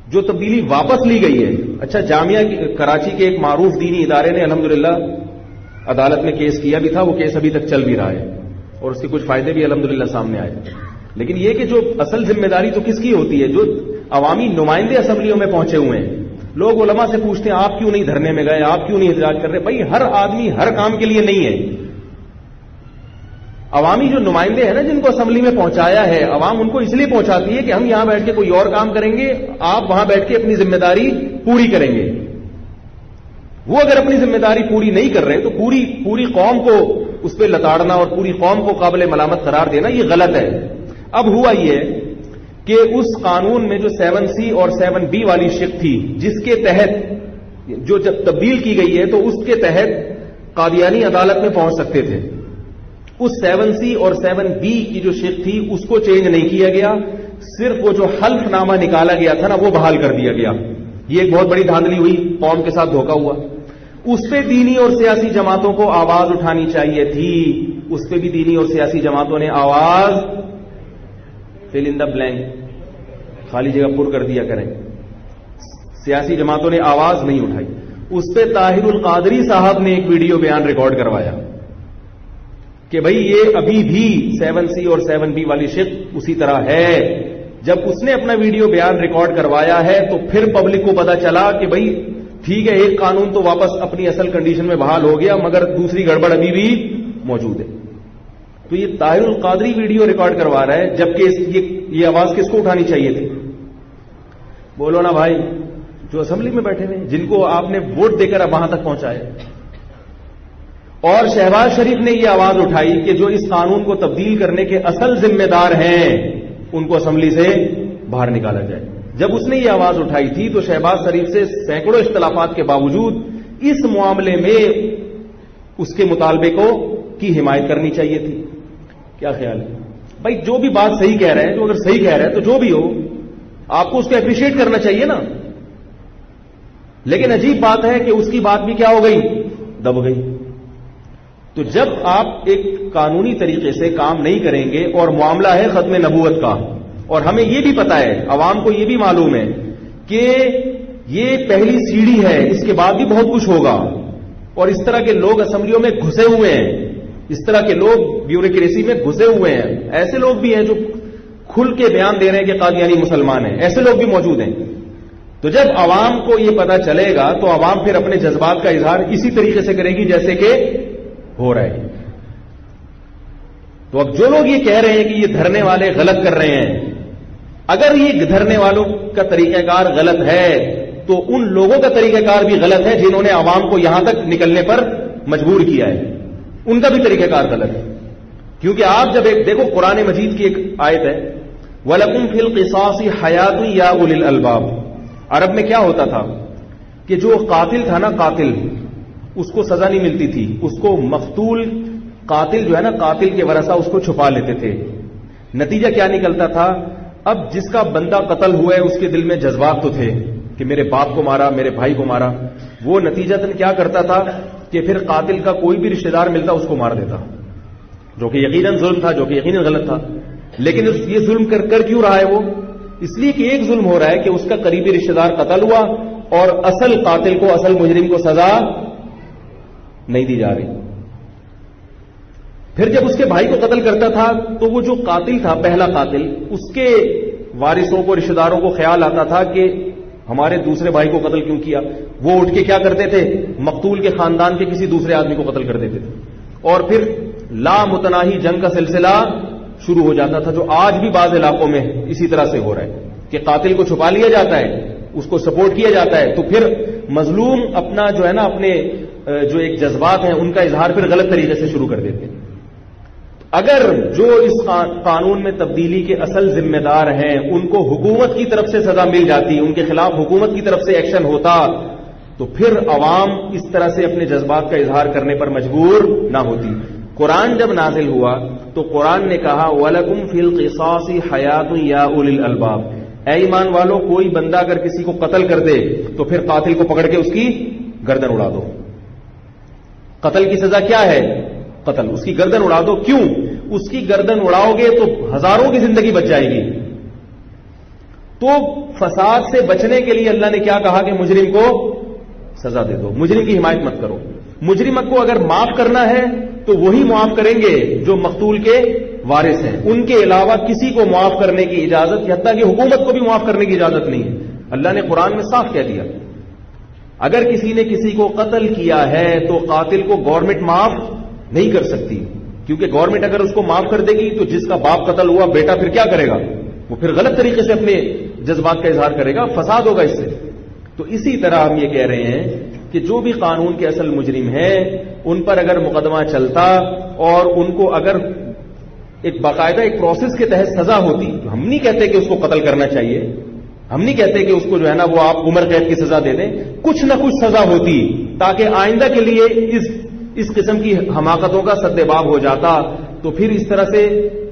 جو تبدیلی واپس لی گئی ہے، اچھا جامعہ کراچی کے ایک معروف دینی ادارے نے الحمدللہ عدالت میں کیس کیا بھی تھا، وہ کیس ابھی تک چل بھی رہا ہے اور اس کے کچھ فائدے بھی الحمدللہ سامنے آئے. لیکن یہ کہ جو اصل ذمہ داری تو کس کی ہوتی ہے؟ جو عوامی نمائندے اسمبلیوں میں پہنچے ہوئے ہیں. لوگ علماء سے پوچھتے ہیں آپ کیوں نہیں دھرنے میں گئے، آپ کیوں نہیں احتجاج کر رہے؟ بھائی ہر آدمی ہر کام کے لیے نہیں ہے. عوامی جو نمائندے ہیں نا جن کو اسمبلی میں پہنچایا ہے، عوام ان کو اس لیے پہنچاتی ہے کہ ہم یہاں بیٹھ کے کوئی اور کام کریں گے، آپ وہاں بیٹھ کے اپنی ذمہ داری پوری کریں گے. وہ اگر اپنی ذمہ داری پوری نہیں کر رہے تو پوری قوم کو اس پہ لتاڑنا اور پوری قوم کو قابل ملامت قرار دینا یہ غلط ہے. اب ہوا یہ کہ اس قانون میں جو 7C اور 7B والی شق تھی، جس کے تحت جو جب تبدیل کی گئی ہے تو اس کے تحت قادیانی عدالت میں پہنچ سکتے تھے. اس 7C اور 7B کی جو شق تھی اس کو چینج نہیں کیا گیا، صرف وہ جو حلف نامہ نکالا گیا تھا نا وہ بحال کر دیا گیا. یہ ایک بہت بڑی دھاندلی ہوئی، قوم کے ساتھ دھوکہ ہوا. اس پہ دینی اور سیاسی جماعتوں کو آواز اٹھانی چاہیے تھی، اس پہ بھی دینی اور سیاسی جماعتوں نے آواز فل ان دا بلینک، خالی جگہ پر کر دیا کریں. سیاسی جماعتوں نے آواز نہیں اٹھائی. اس پہ طاہر القادری صاحب نے ایک ویڈیو بیان ریکارڈ کروایا کہ بھئی یہ ابھی بھی 7C اور 7B والی شق اسی طرح ہے. جب اس نے اپنا ویڈیو بیان ریکارڈ کروایا ہے تو پھر پبلک کو پتا چلا کہ بھئی ٹھیک ہے ایک قانون تو واپس اپنی اصل کنڈیشن میں بحال ہو گیا مگر دوسری گڑبڑ ابھی بھی موجود ہے. تو یہ طاہر القادری ویڈیو ریکارڈ کروا رہا ہے، جبکہ یہ آواز کس کو اٹھانی چاہیے تھی؟ بولو نا بھائی، جو اسمبلی میں بیٹھے ہیں، جن کو آپ نے ووٹ دے کر اب وہاں تک پہنچایا. اور شہباز شریف نے یہ آواز اٹھائی کہ جو اس قانون کو تبدیل کرنے کے اصل ذمہ دار ہیں ان کو اسمبلی سے باہر نکالا جائے. جب اس نے یہ آواز اٹھائی تھی تو شہباز شریف سے سینکڑوں اختلافات کے باوجود اس معاملے میں اس کے مطالبے کی حمایت کرنی چاہیے تھی. کیا خیال ہے بھائی؟ جو بھی بات صحیح کہہ رہے ہیں، جو اگر صحیح کہہ رہے ہیں تو جو بھی ہو آپ کو اس کو اپریشیٹ کرنا چاہیے نا. لیکن عجیب بات ہے کہ اس کی بات بھی کیا ہو گئی؟ دب گئی. تو جب آپ ایک قانونی طریقے سے کام نہیں کریں گے اور معاملہ ہے ختم نبوت کا، اور ہمیں یہ بھی پتا ہے، عوام کو یہ بھی معلوم ہے کہ یہ پہلی سیڑھی ہے، اس کے بعد بھی بہت کچھ ہوگا، اور اس طرح کے لوگ اسمبلیوں میں گھسے ہوئے ہیں، اس طرح کے لوگ بیوروکریسی میں گھسے ہوئے ہیں، ایسے لوگ بھی ہیں جو کھل کے بیان دے رہے ہیں کہ قادیانی مسلمان ہیں، ایسے لوگ بھی موجود ہیں۔ تو جب عوام کو یہ پتا چلے گا تو عوام پھر اپنے جذبات کا اظہار اسی طریقے سے کرے گی جیسے کہ ہو رہا ہے۔ تو اب جو لوگ یہ کہہ رہے ہیں کہ یہ دھرنے والے غلط کر رہے ہیں، اگر یہ دھرنے والوں کا طریقہ کار غلط ہے تو ان لوگوں کا طریقہ کار بھی غلط ہے جنہوں نے عوام کو یہاں تک نکلنے پر مجبور کیا ہے، ان کا بھی طریقہ کار غلط ہے۔ کیونکہ آپ جب ایک دیکھو، قرآن مجید کی ایک آیت ہے وَلَكُمْ فِي الْقِصَاصِ حَيَاةٌ يَا أُولِي الْأَلْبَابِ۔ عرب میں کیا ہوتا تھا کہ جو قاتل تھا نا، قاتل، اس کو سزا نہیں ملتی تھی، اس کو مقتول قاتل جو ہے نا، قاتل کے ورثہ اس کو چھپا لیتے تھے۔ نتیجہ کیا نکلتا تھا؟ اب جس کا بندہ قتل ہوا ہے اس کے دل میں جذبات تو تھے کہ میرے باپ کو مارا، میرے بھائی کو مارا، وہ نتیجتاً کیا کرتا تھا کہ پھر قاتل کا کوئی بھی رشتہ دار ملتا اس کو مار دیتا، جو کہ یقیناً ظلم تھا، جو کہ یقیناً غلط تھا۔ لیکن یہ ظلم کر کیوں رہا ہے وہ؟ اس لیے کہ ایک ظلم ہو رہا ہے کہ اس کا قریبی رشتہ دار قتل ہوا اور اصل قاتل کو، اصل مجرم کو سزا نہیں دی جا رہی۔ پھر جب اس کے بھائی کو قتل کرتا تھا تو وہ جو قاتل تھا، پہلا قاتل، اس کے وارثوں کو، رشتہ داروں کو خیال آتا تھا کہ ہمارے دوسرے بھائی کو قتل کیوں کیا؟ وہ اٹھ کے کیا کرتے تھے؟ مقتول کے خاندان کے کسی دوسرے آدمی کو قتل کر دیتے تھے، اور پھر لا متناہی جنگ کا سلسلہ شروع ہو جاتا تھا، جو آج بھی بعض علاقوں میں اسی طرح سے ہو رہا ہے کہ قاتل کو چھپا لیا جاتا ہے، اس کو سپورٹ کیا جاتا ہے، تو پھر مظلوم اپنا جو ہے نا، اپنے جو ایک جذبات ہیں ان کا اظہار پھر غلط طریقے سے شروع کر دیتے ہیں۔ اگر جو اس قانون میں تبدیلی کے اصل ذمہ دار ہیں ان کو حکومت کی طرف سے سزا مل جاتی، ان کے خلاف حکومت کی طرف سے ایکشن ہوتا، تو پھر عوام اس طرح سے اپنے جذبات کا اظہار کرنے پر مجبور نہ ہوتی۔ قرآن جب نازل ہوا تو قرآن نے کہا وَلَكُمْ فِي الْقِصَاصِ حَيَاةٌ يَا أُولِي الْأَلْبَابِ، اے ایمان والو، کوئی بندہ اگر کسی کو قتل کر دے تو پھر قاتل کو پکڑ کے اس کی گردن اڑا دو۔ قتل کی سزا کیا ہے؟ قتل، اس کی گردن اڑا دو۔ کیوں؟ اس کی گردن اڑاؤ گے تو ہزاروں کی زندگی بچ جائے گی۔ تو فساد سے بچنے کے لیے اللہ نے کیا کہا کہ مجرم کو سزا دے دو، مجرم کی حمایت مت کرو۔ مجرم کو اگر معاف کرنا ہے تو وہی معاف کریں گے جو مقتول کے وارث ہیں، ان کے علاوہ کسی کو معاف کرنے کی اجازت، حتیٰ کہ حکومت کو بھی معاف کرنے کی اجازت نہیں ہے۔ اللہ نے قرآن میں صاف کہہ دیا، اگر کسی نے کسی کو قتل کیا ہے تو قاتل کو گورنمنٹ معاف نہیں کر سکتی، کیونکہ گورنمنٹ اگر اس کو معاف کر دے گی تو جس کا باپ قتل ہوا، بیٹا پھر کیا کرے گا؟ وہ پھر غلط طریقے سے اپنے جذبات کا اظہار کرے گا، فساد ہوگا اس سے۔ تو اسی طرح ہم یہ کہہ رہے ہیں کہ جو بھی قانون کے اصل مجرم ہیں ان پر اگر مقدمہ چلتا اور ان کو اگر ایک باقاعدہ ایک پروسیس کے تحت سزا ہوتی، تو ہم نہیں کہتے کہ اس کو قتل کرنا چاہیے، ہم نہیں کہتے کہ اس کو جو ہے نا وہ آپ عمر قید کی سزا دے دیں، کچھ نہ کچھ سزا ہوتی تاکہ آئندہ کے لیے اس قسم کی حماقتوں کا سدباب ہو جاتا، تو پھر اس طرح سے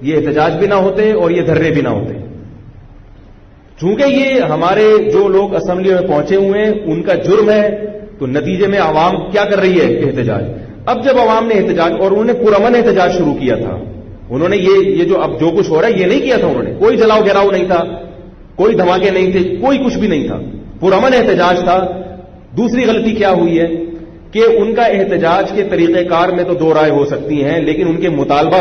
یہ احتجاج بھی نہ ہوتے اور یہ دھرنے بھی نہ ہوتے۔ چونکہ یہ ہمارے جو لوگ اسمبلی میں پہنچے ہوئے ہیں ان کا جرم ہے، تو نتیجے میں عوام کیا کر رہی ہے؟ احتجاج۔ اب جب عوام نے احتجاج، اور انہوں نے پرامن احتجاج شروع کیا تھا، انہوں نے یہ جو اب جو کچھ ہو رہا ہے یہ نہیں کیا تھا، انہوں نے کوئی جلاؤ گھیراؤ نہیں تھا، کوئی دھماکے نہیں تھے، کوئی کچھ بھی نہیں تھا، پرامن احتجاج تھا۔ دوسری غلطی کیا ہوئی ہے کہ ان کا احتجاج کے طریقہ کار میں تو دو رائے ہو سکتی ہیں، لیکن ان کے مطالبہ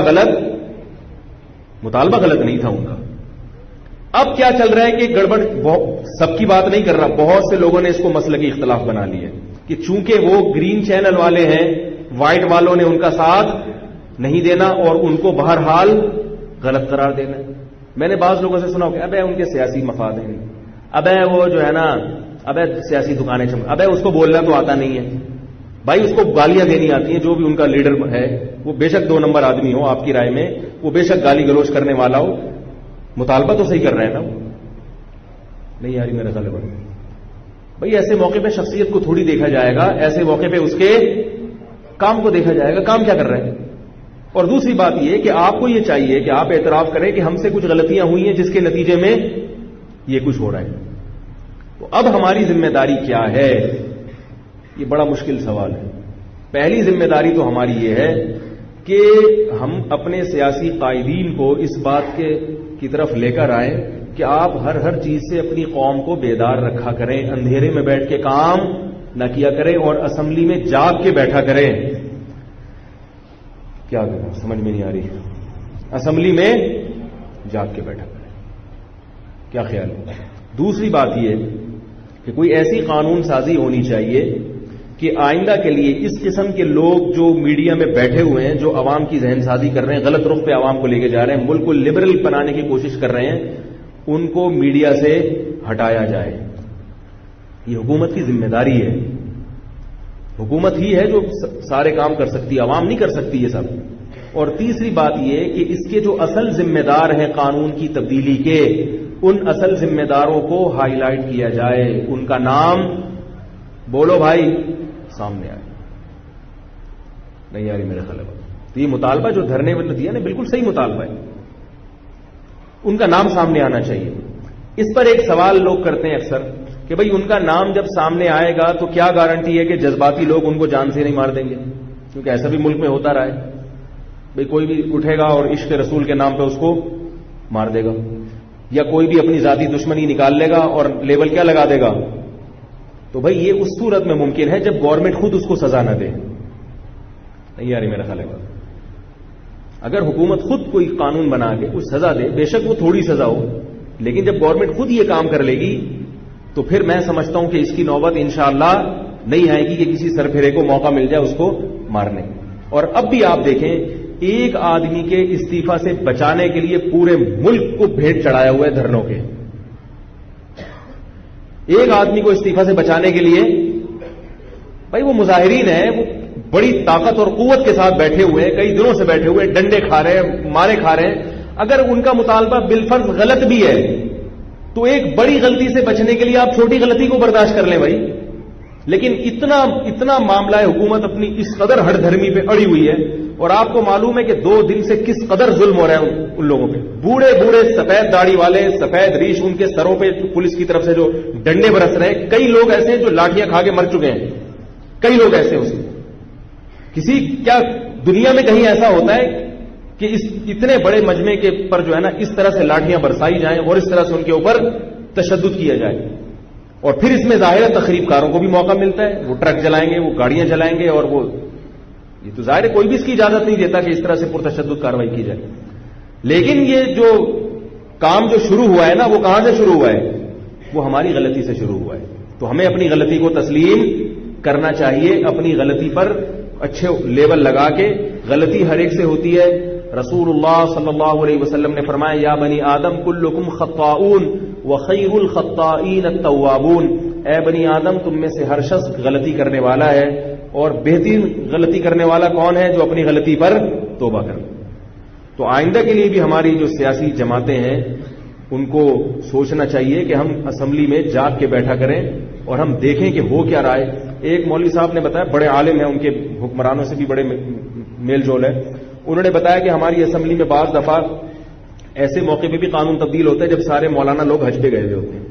غلط نہیں تھا ان کا۔ اب کیا چل رہا ہے کہ گڑبڑ، سب کی بات نہیں کر رہا، بہت سے لوگوں نے اس کو مسلکی اختلاف بنا لی ہے کہ چونکہ وہ گرین چینل والے ہیں، وائٹ والوں نے ان کا ساتھ نہیں دینا اور ان کو بہرحال غلط قرار دینا۔ میں نے بعض لوگوں سے سنا کہ ابے ان کے سیاسی مفاد ہیں، ابے وہ جو ہے نا، ابے سیاسی دکانیں ابے اس کو بولنا تو آتا نہیں ہے، بھائی اس کو گالیاں دینی آتی ہیں، جو بھی ان کا لیڈر ہے وہ بے شک 2 نمبر آدمی ہو آپ کی رائے میں، وہ بے شک گالی گلوچ کرنے والا ہو، مطالبہ تو صحیح کر رہا ہے نا، نہیں یاری میرا غلط ہے بھائی۔ ایسے موقع پہ شخصیت کو تھوڑی دیکھا جائے گا، ایسے موقع پہ اس کے کام کو دیکھا جائے گا، کام کیا کر رہے ہیں۔ اور دوسری بات یہ کہ آپ کو یہ چاہیے کہ آپ اعتراف کریں کہ ہم سے کچھ غلطیاں ہوئی ہیں جس کے نتیجے میں یہ کچھ ہو رہا ہے۔ تو اب ہماری ذمہ داری کیا ہے؟ یہ بڑا مشکل سوال ہے۔ پہلی ذمہ داری تو ہماری یہ ہے کہ ہم اپنے سیاسی قائدین کو اس بات کی طرف لے کر آئیں کہ آپ ہر چیز سے اپنی قوم کو بیدار رکھا کریں، اندھیرے میں بیٹھ کے کام نہ کیا کریں اور اسمبلی میں جاگ کے بیٹھا کریں. کیا کریں سمجھ میں نہیں آ رہی. اسمبلی میں جاگ کے بیٹھا کریں. کیا خیال ہے؟ دوسری بات یہ کہ کوئی ایسی قانون سازی ہونی چاہیے کہ آئندہ کے لیے اس قسم کے لوگ جو میڈیا میں بیٹھے ہوئے ہیں، جو عوام کی ذہن سازی کر رہے ہیں، غلط رخ پہ عوام کو لے کے جا رہے ہیں، ملک کو لبرل بنانے کی کوشش کر رہے ہیں، ان کو میڈیا سے ہٹایا جائے. یہ حکومت کی ذمہ داری ہے. حکومت ہی ہے جو سارے کام کر سکتی، عوام نہیں کر سکتی یہ سب. اور تیسری بات یہ کہ اس کے جو اصل ذمہ دار ہیں قانون کی تبدیلی کے، ان اصل ذمہ داروں کو ہائی لائٹ کیا جائے، ان کا نام بولو بھائی سامنے آئے. نہیں یار میرے خیال میں تو یہ مطالبہ جو دھرنے میں دیا نا بالکل صحیح مطالبہ ہے، ان کا نام سامنے آنا چاہیے. اس پر ایک سوال لوگ کرتے ہیں اکثر کہ بھئی ان کا نام جب سامنے آئے گا تو کیا گارنٹی ہے کہ جذباتی لوگ ان کو جان سے نہیں مار دیں گے؟ کیونکہ ایسا بھی ملک میں ہوتا رہا ہے. بھئی کوئی بھی اٹھے گا اور عشق رسول کے نام پہ اس کو مار دے گا، یا کوئی بھی اپنی ذاتی دشمنی نکال لے گا اور لیبل کیا لگا دے گا. تو بھئی یہ اس صورت میں ممکن ہے جب گورنمنٹ خود اس کو سزا نہ دے. نہیں یار میرا خیال ہے اگر حکومت خود کوئی قانون بنا کے کچھ سزا دے، بے شک وہ تھوڑی سزا ہو، لیکن جب گورنمنٹ خود یہ کام کر لے گی تو پھر میں سمجھتا ہوں کہ اس کی نوبت انشاءاللہ نہیں آئے گی کہ کسی سرفرے کو موقع مل جائے اس کو مارنے. اور اب بھی آپ دیکھیں ایک آدمی کے استعفا سے بچانے کے لیے پورے ملک کو بھیٹ چڑھایا ہوا ہے دھرنوں کے. ایک آدمی کو استعفا سے بچانے کے لیے بھائی وہ مظاہرین ہیں، وہ بڑی طاقت اور قوت کے ساتھ بیٹھے ہوئے ہیں، کئی دنوں سے بیٹھے ہوئے ہیں، ڈنڈے کھا رہے ہیں، مارے کھا رہے ہیں. اگر ان کا مطالبہ بالفرض غلط بھی ہے تو ایک بڑی غلطی سے بچنے کے لیے آپ چھوٹی غلطی کو برداشت کر لیں بھائی. لیکن اتنا معاملہ ہے، حکومت اپنی اس قدر ہٹ دھرمی پہ اڑی ہوئی ہے. اور آپ کو معلوم ہے کہ 2 دن سے کس قدر ظلم ہو رہا ہے ان لوگوں پہ. بوڑھے سفید داڑھی والے، سفید ریش، ان کے سروں پہ پولیس کی طرف سے جو ڈنڈے برس رہے ہیں. کئی لوگ ایسے ہیں جو لاٹیاں کھا کے مر چکے ہیں، کئی لوگ ایسے ہیں. کسی کیا دنیا میں کہیں ایسا ہوتا ہے کہ اس اتنے بڑے مجمع کے پر جو ہے نا اس طرح سے لاٹیاں برسائی جائیں اور اس طرح سے ان کے اوپر تشدد کیا جائے؟ اور پھر اس میں ظاہر ہے تخریب کاروں کو بھی موقع ملتا ہے، وہ ٹرک جلائیں گے، وہ گاڑیاں جلائیں گے، اور وہ یہ تو ظاہر ہے کوئی بھی اس کی اجازت نہیں دیتا کہ اس طرح سے پرتشدد کارروائی کی جائے. لیکن یہ جو کام جو شروع ہوا ہے نا وہ کہاں سے شروع ہوا ہے؟ وہ ہماری غلطی سے شروع ہوا ہے. تو ہمیں اپنی غلطی کو تسلیم کرنا چاہیے، اپنی غلطی پر اچھے لیبل لگا کے. غلطی ہر ایک سے ہوتی ہے. رسول اللہ صلی اللہ علیہ وسلم نے فرمایا یا بنی آدم کلکم خطاؤون وخیر الخطائین التوابون. اے بنی آدم تم میں سے ہر شخص غلطی کرنے والا ہے، اور بہترین غلطی کرنے والا کون ہے؟ جو اپنی غلطی پر توبہ کرے. تو آئندہ کے لیے بھی ہماری جو سیاسی جماعتیں ہیں ان کو سوچنا چاہیے کہ ہم اسمبلی میں جاگ کے بیٹھا کریں اور ہم دیکھیں کہ ہو کیا رہا ہے. ایک مولوی صاحب نے بتایا، بڑے عالم ہیں، ان کے حکمرانوں سے بھی بڑے میل جول ہے. انہوں نے بتایا کہ ہماری اسمبلی میں بعض دفعہ ایسے موقع پہ بھی قانون تبدیل ہوتا ہے جب سارے مولانا لوگ حج پہ گئے ہوئے ہوتے ہیں.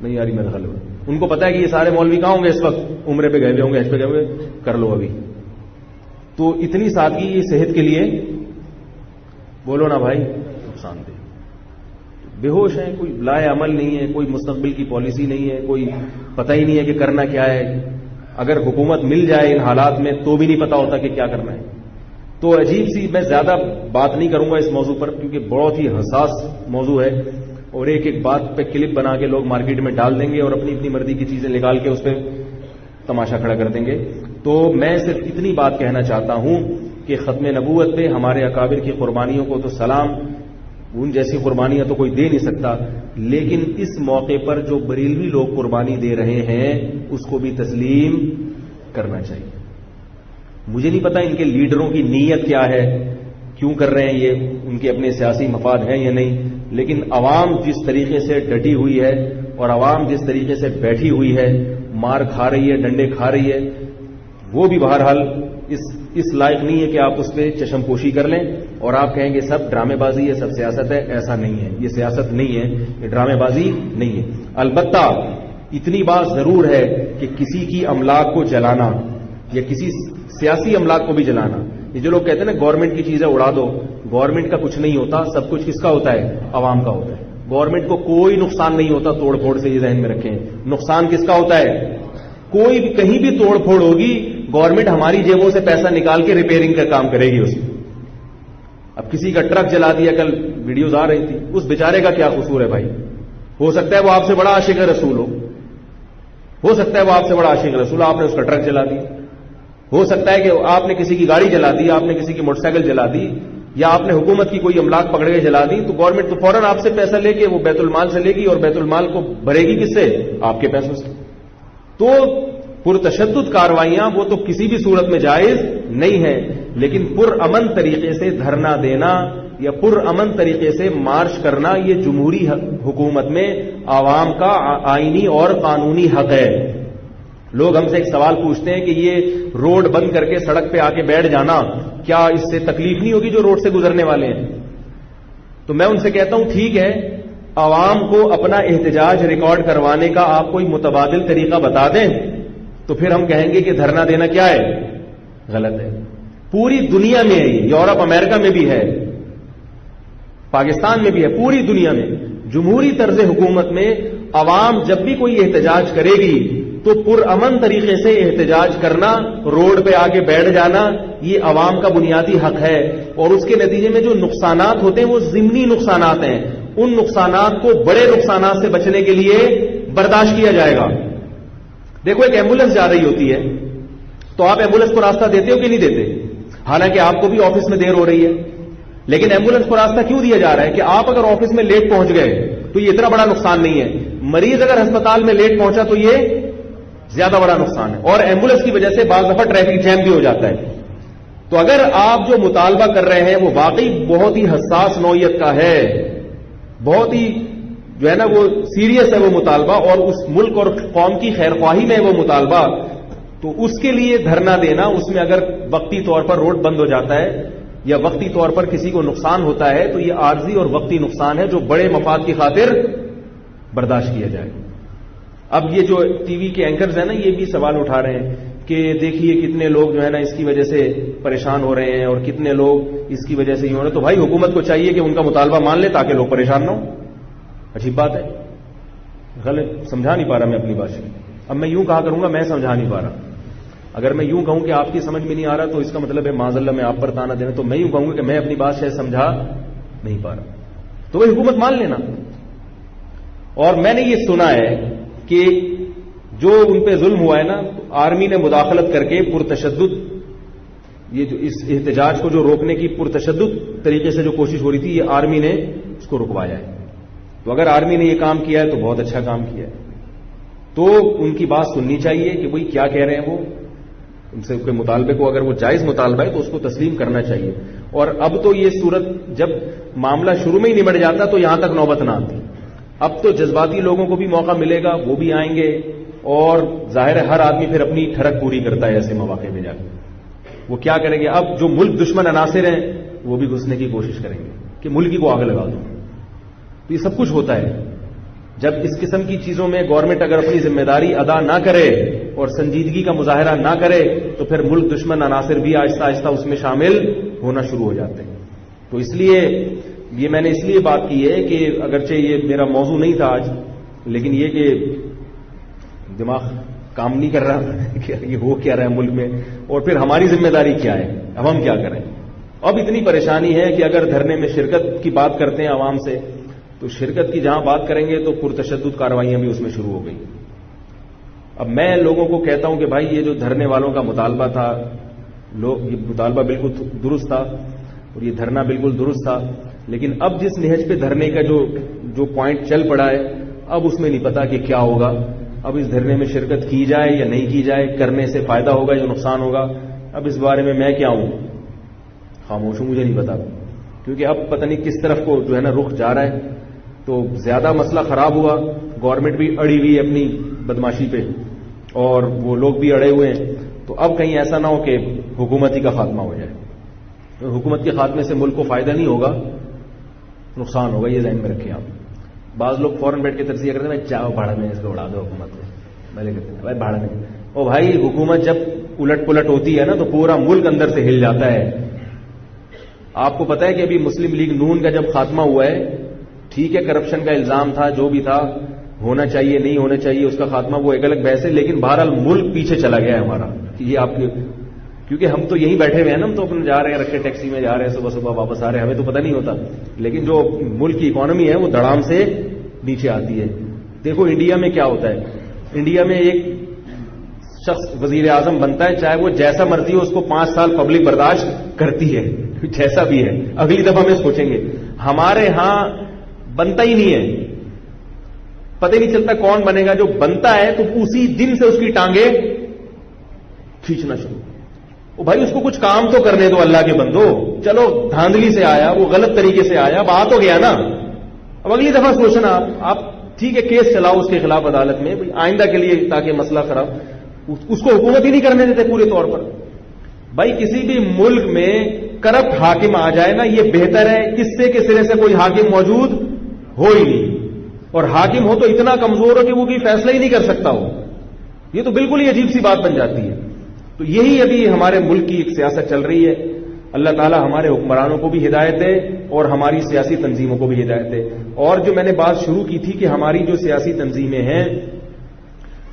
نہیں یاری میرا خیال ہے ان کو پتا ہے کہ یہ سارے مولوی کہاں ہوں گے اس وقت؟ عمرے پہ گئے ہوئے ہوں گے، حج پہ گئے ہوئے، کر لو ابھی. تو اتنی سادگی یہ صحت کے لیے بولو نا بھائی نقصان دہ. بے ہوش ہیں، کوئی لائے عمل نہیں ہے، کوئی مستقبل کی پالیسی نہیں ہے، کوئی پتہ ہی نہیں ہے کہ کرنا کیا ہے. اگر حکومت مل جائے ان حالات میں تو بھی نہیں پتا ہوتا کہ کیا کرنا ہے. تو عجیب سی، میں زیادہ بات نہیں کروں گا اس موضوع پر کیونکہ بہت ہی حساس موضوع ہے، اور ایک ایک بات پہ کلپ بنا کے لوگ مارکیٹ میں ڈال دیں گے اور اپنی اپنی مرضی کی چیزیں نکال کے اس پہ تماشا کھڑا کر دیں گے. تو میں صرف اتنی بات کہنا چاہتا ہوں کہ ختم نبوت پہ ہمارے اکابر کی قربانیوں کو تو سلام، ان جیسی قربانیاں تو کوئی دے نہیں سکتا، لیکن اس موقع پر جو بریلوی لوگ قربانی دے رہے ہیں اس کو بھی تسلیم کرنا چاہیے. مجھے نہیں پتا ان کے لیڈروں کی نیت کیا ہے، کیوں کر رہے ہیں یہ، ان کے اپنے سیاسی مفاد ہیں یا نہیں، لیکن عوام جس طریقے سے ڈٹی ہوئی ہے اور عوام جس طریقے سے بیٹھی ہوئی ہے، مار کھا رہی ہے، ڈنڈے کھا رہی ہے، وہ بھی بہرحال اس لائق نہیں ہے کہ آپ اس پہ چشم پوشی کر لیں اور آپ کہیں گے سب ڈرامے بازی ہے، سب سیاست ہے. ایسا نہیں ہے، یہ سیاست نہیں ہے، یہ ڈرامے بازی نہیں ہے. البتہ اتنی بات ضرور ہے کہ کسی کی املاک کو جلانا یا کسی سیاسی املاک کو بھی جلانا، یہ جو لوگ کہتے ہیں نا گورنمنٹ کی چیزیں اڑا دو، گورنمنٹ کا کچھ نہیں ہوتا، سب کچھ کس کا ہوتا ہے؟ عوام کا ہوتا ہے. گورنمنٹ کو کوئی نقصان نہیں ہوتا توڑ پھوڑ سے، یہ ذہن میں رکھیں. نقصان کس کا ہوتا ہے؟ کوئی بھی کہیں بھی توڑ پھوڑ ہوگی گورنمنٹ ہماری جیبوں سے پیسہ نکال کے ریپیئرنگ کا کام کرے گی اس میں. اب کسی کا ٹرک جلا دیا، کل ویڈیوز آ رہی تھی، اس بیچارے کا کیا قصور ہے بھائی؟ ہو سکتا ہے وہ آپ سے بڑا عاشق رسول ہو سکتا ہے وہ آپ سے بڑا عاشق رسول، آپ نے اس کا ٹرک جلا دیا. ہو سکتا ہے کہ آپ نے کسی کی گاڑی جلا دی، آپ نے کسی کی موٹر سائیکل جلا دی، یا آپ نے حکومت کی کوئی املاک پکڑ کے جلا دی، تو گورنمنٹ تو فوراً آپ سے پیسہ لے کے وہ بیت المال سے لے گی، اور بیت المال کو بھرے گی کس سے؟ آپ کے پیسوں سے. تو پرتشدد کاروائیاں وہ تو کسی بھی صورت میں جائز نہیں ہے، لیکن پرامن طریقے سے دھرنا دینا یا پرامن طریقے سے مارچ کرنا یہ جمہوری حکومت میں عوام کا آئینی اور قانونی حق ہے. لوگ ہم سے ایک سوال پوچھتے ہیں کہ یہ روڈ بند کر کے سڑک پہ آ کے بیٹھ جانا، کیا اس سے تکلیف نہیں ہوگی جو روڈ سے گزرنے والے ہیں؟ تو میں ان سے کہتا ہوں ٹھیک ہے، عوام کو اپنا احتجاج ریکارڈ کروانے کا آپ کوئی متبادل طریقہ بتا دیں تو پھر ہم کہیں گے کہ دھرنا دینا کیا ہے؟ غلط ہے. پوری دنیا میں ہے، یورپ امریکہ میں بھی ہے، پاکستان میں بھی ہے، پوری دنیا میں جمہوری طرز حکومت میں عوام جب بھی کوئی احتجاج کرے گی تو پرامن طریقے سے احتجاج کرنا، روڈ پہ آ کے بیٹھ جانا، یہ عوام کا بنیادی حق ہے. اور اس کے نتیجے میں جو نقصانات ہوتے ہیں وہ ضمنی نقصانات ہیں، ان نقصانات کو بڑے نقصانات سے بچنے کے لیے برداشت کیا جائے گا. دیکھو ایک ایمبولینس جا رہی ہوتی ہے تو آپ ایمبولینس کو راستہ دیتے ہو کہ نہیں دیتے؟ حالانکہ آپ کو بھی آفس میں دیر ہو رہی ہے، لیکن ایمبولینس کو راستہ کیوں دیا جا رہا ہے؟ کہ آپ اگر آفس میں لیٹ پہنچ گئے تو یہ اتنا بڑا نقصان نہیں ہے، مریض اگر ہسپتال میں لیٹ پہنچا تو یہ زیادہ بڑا نقصان ہے، اور ایمبولینس کی وجہ سے بعض دفعہ ٹریفک جیم بھی ہو جاتا ہے. تو اگر آپ جو مطالبہ کر رہے ہیں وہ واقعی بہت ہی حساس نوعیت کا ہے، بہت ہی جو ہے نا وہ سیریس ہے وہ مطالبہ، اور اس ملک اور قوم کی خیر خواہی میں وہ مطالبہ، تو اس کے لیے دھرنا دینا، اس میں اگر وقتی طور پر روڈ بند ہو جاتا ہے یا وقتی طور پر کسی کو نقصان ہوتا ہے تو یہ عارضی اور وقتی نقصان ہے جو بڑے مفاد کی خاطر برداشت کیا جائے. اب یہ جو ٹی وی کے اینکرز ہیں نا یہ بھی سوال اٹھا رہے ہیں کہ دیکھیے کتنے لوگ جو ہے نا اس کی وجہ سے پریشان ہو رہے ہیں اور کتنے لوگ اس کی وجہ سے یہ ہو رہے ہیں. تو بھائی حکومت کو چاہیے کہ ان کا مطالبہ مان لے تاکہ لوگ پریشان نہ ہوں. عجیب بات ہے، غلط سمجھا نہیں پا رہا میں اپنی بات سے. اب میں یوں کہا کروں گا میں سمجھا نہیں پا رہا. اگر میں یوں کہوں کہ آپ کی سمجھ میں نہیں آ رہا تو اس کا مطلب ہے معاذ اللہ میں آپ پر تانا دینا. تو میں یوں کہوں گا کہ میں اپنی بات شاید سمجھا نہیں پا رہا تو وہ حکومت مان لینا. اور میں نے یہ سنا ہے کہ جو ان پہ ظلم ہوا ہے نا آرمی نے مداخلت کر کے پرتشدد یہ جو اس احتجاج کو جو روکنے کی پرتشدد طریقے سے جو کوشش ہو رہی تھی یہ آرمی نے اس کو رکوایا ہے. تو اگر آرمی نے یہ کام کیا ہے تو بہت اچھا کام کیا ہے. تو ان کی بات سننی چاہیے کہ وہی کیا کہہ رہے ہیں وہ، ان سے کے مطالبے کو اگر وہ جائز مطالبہ ہے تو اس کو تسلیم کرنا چاہیے. اور اب تو یہ صورت جب معاملہ شروع میں ہی نمٹ جاتا تو یہاں تک نوبت نہ آتی. اب تو جذباتی لوگوں کو بھی موقع ملے گا، وہ بھی آئیں گے، اور ظاہر ہے ہر آدمی پھر اپنی ٹھڑک پوری کرتا ہے ایسے مواقع میں جا کے. وہ کیا کریں گے؟ اب جو ملک دشمن عناصر ہیں وہ بھی گھسنے کی کوشش کریں گے کہ ملک کو آگ لگا دو. تو یہ سب کچھ ہوتا ہے جب اس قسم کی چیزوں میں گورنمنٹ اگر اپنی ذمہ داری ادا نہ کرے اور سنجیدگی کا مظاہرہ نہ کرے تو پھر ملک دشمن عناصر بھی آہستہ آہستہ اس میں شامل ہونا شروع ہو جاتے ہیں. تو اس لیے یہ میں نے اس لیے بات کی ہے کہ اگرچہ یہ میرا موضوع نہیں تھا آج، لیکن یہ کہ دماغ کام نہیں کر رہا کہ یہ ہو کیا رہا ہے ملک میں، اور پھر ہماری ذمہ داری کیا ہے، اب ہم کیا کریں. اب اتنی پریشانی ہے کہ اگر دھرنے میں شرکت کی بات کرتے ہیں عوام سے تو شرکت کی جہاں بات کریں گے تو پرتشدد کارروائیاں بھی اس میں شروع ہو گئی. اب میں لوگوں کو کہتا ہوں کہ بھائی یہ جو دھرنے والوں کا مطالبہ تھا یہ مطالبہ بالکل درست تھا اور یہ دھرنا بالکل درست تھا، لیکن اب جس نہج پہ دھرنے کا جو پوائنٹ چل پڑا ہے اب اس میں نہیں پتا کہ کیا ہوگا. اب اس دھرنے میں شرکت کی جائے یا نہیں کی جائے، کرنے سے فائدہ ہوگا یا نقصان ہوگا. اب اس بارے میں کیا ہوں، خاموش ہوں، مجھے نہیں پتا، کیونکہ اب پتہ نہیں کس طرف کو جو ہے نا رخ جا رہا ہے. تو زیادہ مسئلہ خراب ہوا، گورنمنٹ بھی اڑی ہوئی اپنی بدماشی پہ اور وہ لوگ بھی اڑے ہوئے ہیں. تو اب کہیں ایسا نہ ہو کہ حکومت ہی کا خاتمہ ہو جائے. حکومت کے خاتمے سے ملک کو فائدہ نہیں ہوگا، نقصان ہوگا، یہ ذہن میں رکھیں آپ. بعض لوگ فوراً بیٹھ کے تجزیہ کرتے ہیں چاہو بھاڑا میں اس کو اڑا دو حکومت میں. بھلے کہتے ہیں بھائی بھاڑ میں. او بھائی حکومت جب الٹ پلٹ ہوتی ہے نا تو پورا ملک اندر سے ہل جاتا ہے. آپ کو پتا ہے کہ ابھی مسلم لیگ نون کا جب خاتمہ ہوا ہے, ٹھیک ہے کرپشن کا الزام تھا, جو بھی تھا, ہونا چاہیے نہیں ہونا چاہیے اس کا خاتمہ, وہ ایک الگ بحث ہے, لیکن بہرحال ملک پیچھے چلا گیا ہے ہمارا. یہ آپ کے کیونکہ ہم تو یہیں بیٹھے ہوئے ہیں نا, ہم تو اپنے جا رہے ہیں رکھے ٹیکسی میں جا رہے ہیں, صبح صبح واپس آ رہے ہیں, ہمیں تو پتہ نہیں ہوتا. لیکن جو ملک کی اکانومی ہے وہ دڑام سے نیچے آتی ہے. دیکھو انڈیا میں کیا ہوتا ہے, انڈیا میں ایک شخص وزیر اعظم بنتا ہے, چاہے وہ جیسا مرضی ہو اس کو 5 سال پبلک برداشت کرتی ہے, جیسا بھی ہے, اگلی دفعہ میں سوچیں گے. ہمارے ہاں بنتا ہی نہیں ہے, پتہ نہیں چلتا کون بنے گا. جو بنتا ہے تو اسی دن سے اس کی ٹانگیں کھینچنا شروع. وہ بھائی اس کو کچھ کام تو کرنے دو اللہ کے بندو. چلو دھاندلی سے آیا, وہ غلط طریقے سے آیا, اب آ تو گیا نا, اب اگلی دفعہ سوچنا آپ ٹھیک ہے کیس چلاؤ اس کے خلاف عدالت میں, آئندہ کے لیے تاکہ مسئلہ خراب. اس کو حکومت ہی نہیں کرنے دیتے پورے طور پر. بھائی کسی بھی ملک میں کرپٹ حاکم آ جائے نا یہ بہتر ہے اس سے کہ سرے سے کوئی حاکم موجود ہو ہی نہیں, اور حاکم ہو تو اتنا کمزور ہو کہ وہ کوئی فیصلہ ہی نہیں کر سکتا ہو. یہ تو بالکل ہی عجیب سی بات بن جاتی ہے. تو یہی ابھی ہمارے ملک کی ایک سیاست چل رہی ہے. اللہ تعالی ہمارے حکمرانوں کو بھی ہدایت دے اور ہماری سیاسی تنظیموں کو بھی ہدایت دے. اور جو میں نے بات شروع کی تھی کہ ہماری جو سیاسی تنظیمیں ہیں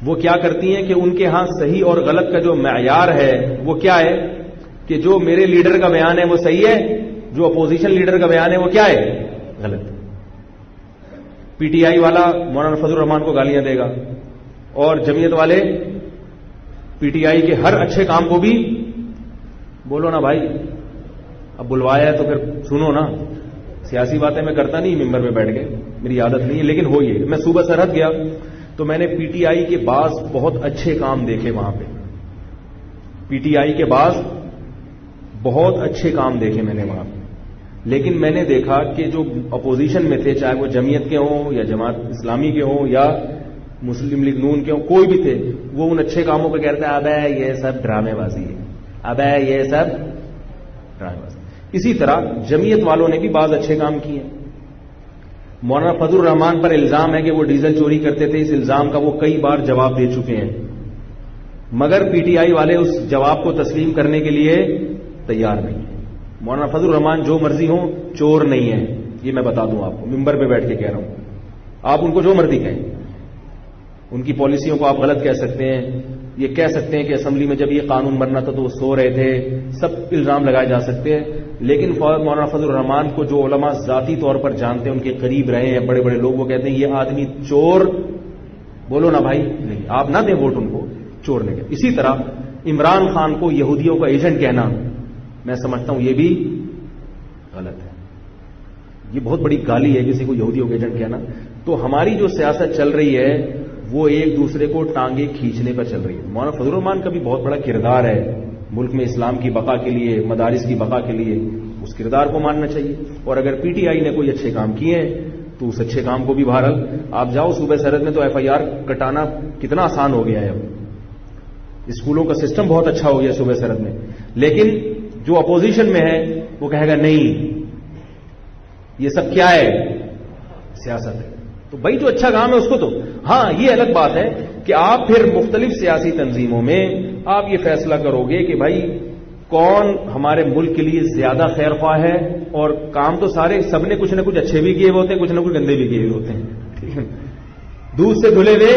وہ کیا کرتی ہیں کہ ان کے ہاں صحیح اور غلط کا جو معیار ہے وہ کیا ہے کہ جو میرے لیڈر کا بیان ہے وہ صحیح ہے, جو اپوزیشن لیڈر کا بیان ہے وہ کیا ہے غلط. پی ٹی آئی والا مولانا فضل الرحمان کو گالیاں دے گا اور جمعیت والے پی ٹی آئی کے ہر اچھے کام کو بھی بولو نا بھائی. اب بلوایا ہے تو پھر سنو نا. سیاسی باتیں میں کرتا نہیں ممبر میں بیٹھ کے, میری عادت نہیں ہے, لیکن ہو یہ میں صوبہ سرحد گیا تو میں نے پی ٹی آئی کے بعض بہت اچھے کام دیکھے وہاں پہ. پی ٹی آئی کے بعض بہت اچھے کام دیکھے میں نے وہاں پہ. لیکن میں نے دیکھا کہ جو اپوزیشن میں تھے, چاہے وہ جمعیت کے ہوں یا جماعت اسلامی کے ہوں یا مسلم لیگ نون کے ہوں, کوئی بھی تھے, وہ ان اچھے کاموں پہ کہتے ہیں ابے یہ سب ڈرامے بازی ہے, ابے یہ سب ڈرامے بازی. اسی طرح جمعیت والوں نے بھی بعض اچھے کام کیے. مولانا فضل الرحمان پر الزام ہے کہ وہ ڈیزل چوری کرتے تھے, اس الزام کا وہ کئی بار جواب دے چکے ہیں, مگر پی ٹی آئی والے اس جواب کو تسلیم کرنے کے لیے تیار نہیں ہیں. مولانا فضل الرحمان جو مرضی ہوں چور نہیں ہے, یہ میں بتا دوں آپ کو, ممبر پہ بیٹھ کے کہہ رہا ہوں. آپ ان کو جو مرضی کہیں, ان کی پالیسیوں کو آپ غلط کہہ سکتے ہیں, یہ کہہ سکتے ہیں کہ اسمبلی میں جب یہ قانون بننا تھا تو وہ سو رہے تھے, سب الزام لگائے جا سکتے ہیں. لیکن مولانا فضل الرحمان کو جو علماء ذاتی طور پر جانتے ہیں, ان کے قریب رہے ہیں, بڑے بڑے لوگ, وہ کہتے ہیں یہ آدمی چور, بولو نا بھائی, نہیں آپ نہ دیں ووٹ ان کو, چور نہیں. اسی طرح عمران خان کو یہودیوں کا ایجنٹ کہنا میں سمجھتا ہوں یہ بھی غلط ہے. یہ بہت بڑی گالی ہے کسی کو یہودیوں کا ایجنٹ کہنا. تو ہماری جو سیاست چل رہی ہے وہ ایک دوسرے کو ٹانگیں کھینچنے پر چل رہی ہے. مولانا فضل الرحمان کا بھی بہت بڑا کردار ہے ملک میں اسلام کی بقا کے لیے, مدارس کی بقا کے لیے, اس کردار کو ماننا چاہیے. اور اگر پی ٹی آئی نے کوئی اچھے کام کیے ہیں تو اس اچھے کام کو بھی بہرحال آپ جاؤ. صوبہ سرحد میں تو ایف آئی آر کٹانا کتنا آسان ہو گیا ہے, اب اسکولوں کا سسٹم بہت اچھا ہو گیا صوبہ سرحد میں. لیکن جو اپوزیشن میں ہے وہ کہے گا نہیں یہ سب کیا ہے, سیاست ہے. تو بھائی جو اچھا کام ہے اس کو تو, ہاں یہ الگ بات ہے کہ آپ پھر مختلف سیاسی تنظیموں میں آپ یہ فیصلہ کرو گے کہ بھائی کون ہمارے ملک کے لیے زیادہ خیر خواہ ہے, اور کام تو سارے سب نے کچھ نہ کچھ اچھے بھی کیے ہوتے ہیں, کچھ نہ کچھ گندے بھی کیے ہوتے ہیں. ٹھیک ہے, دودھ سے دھلے ہوئے.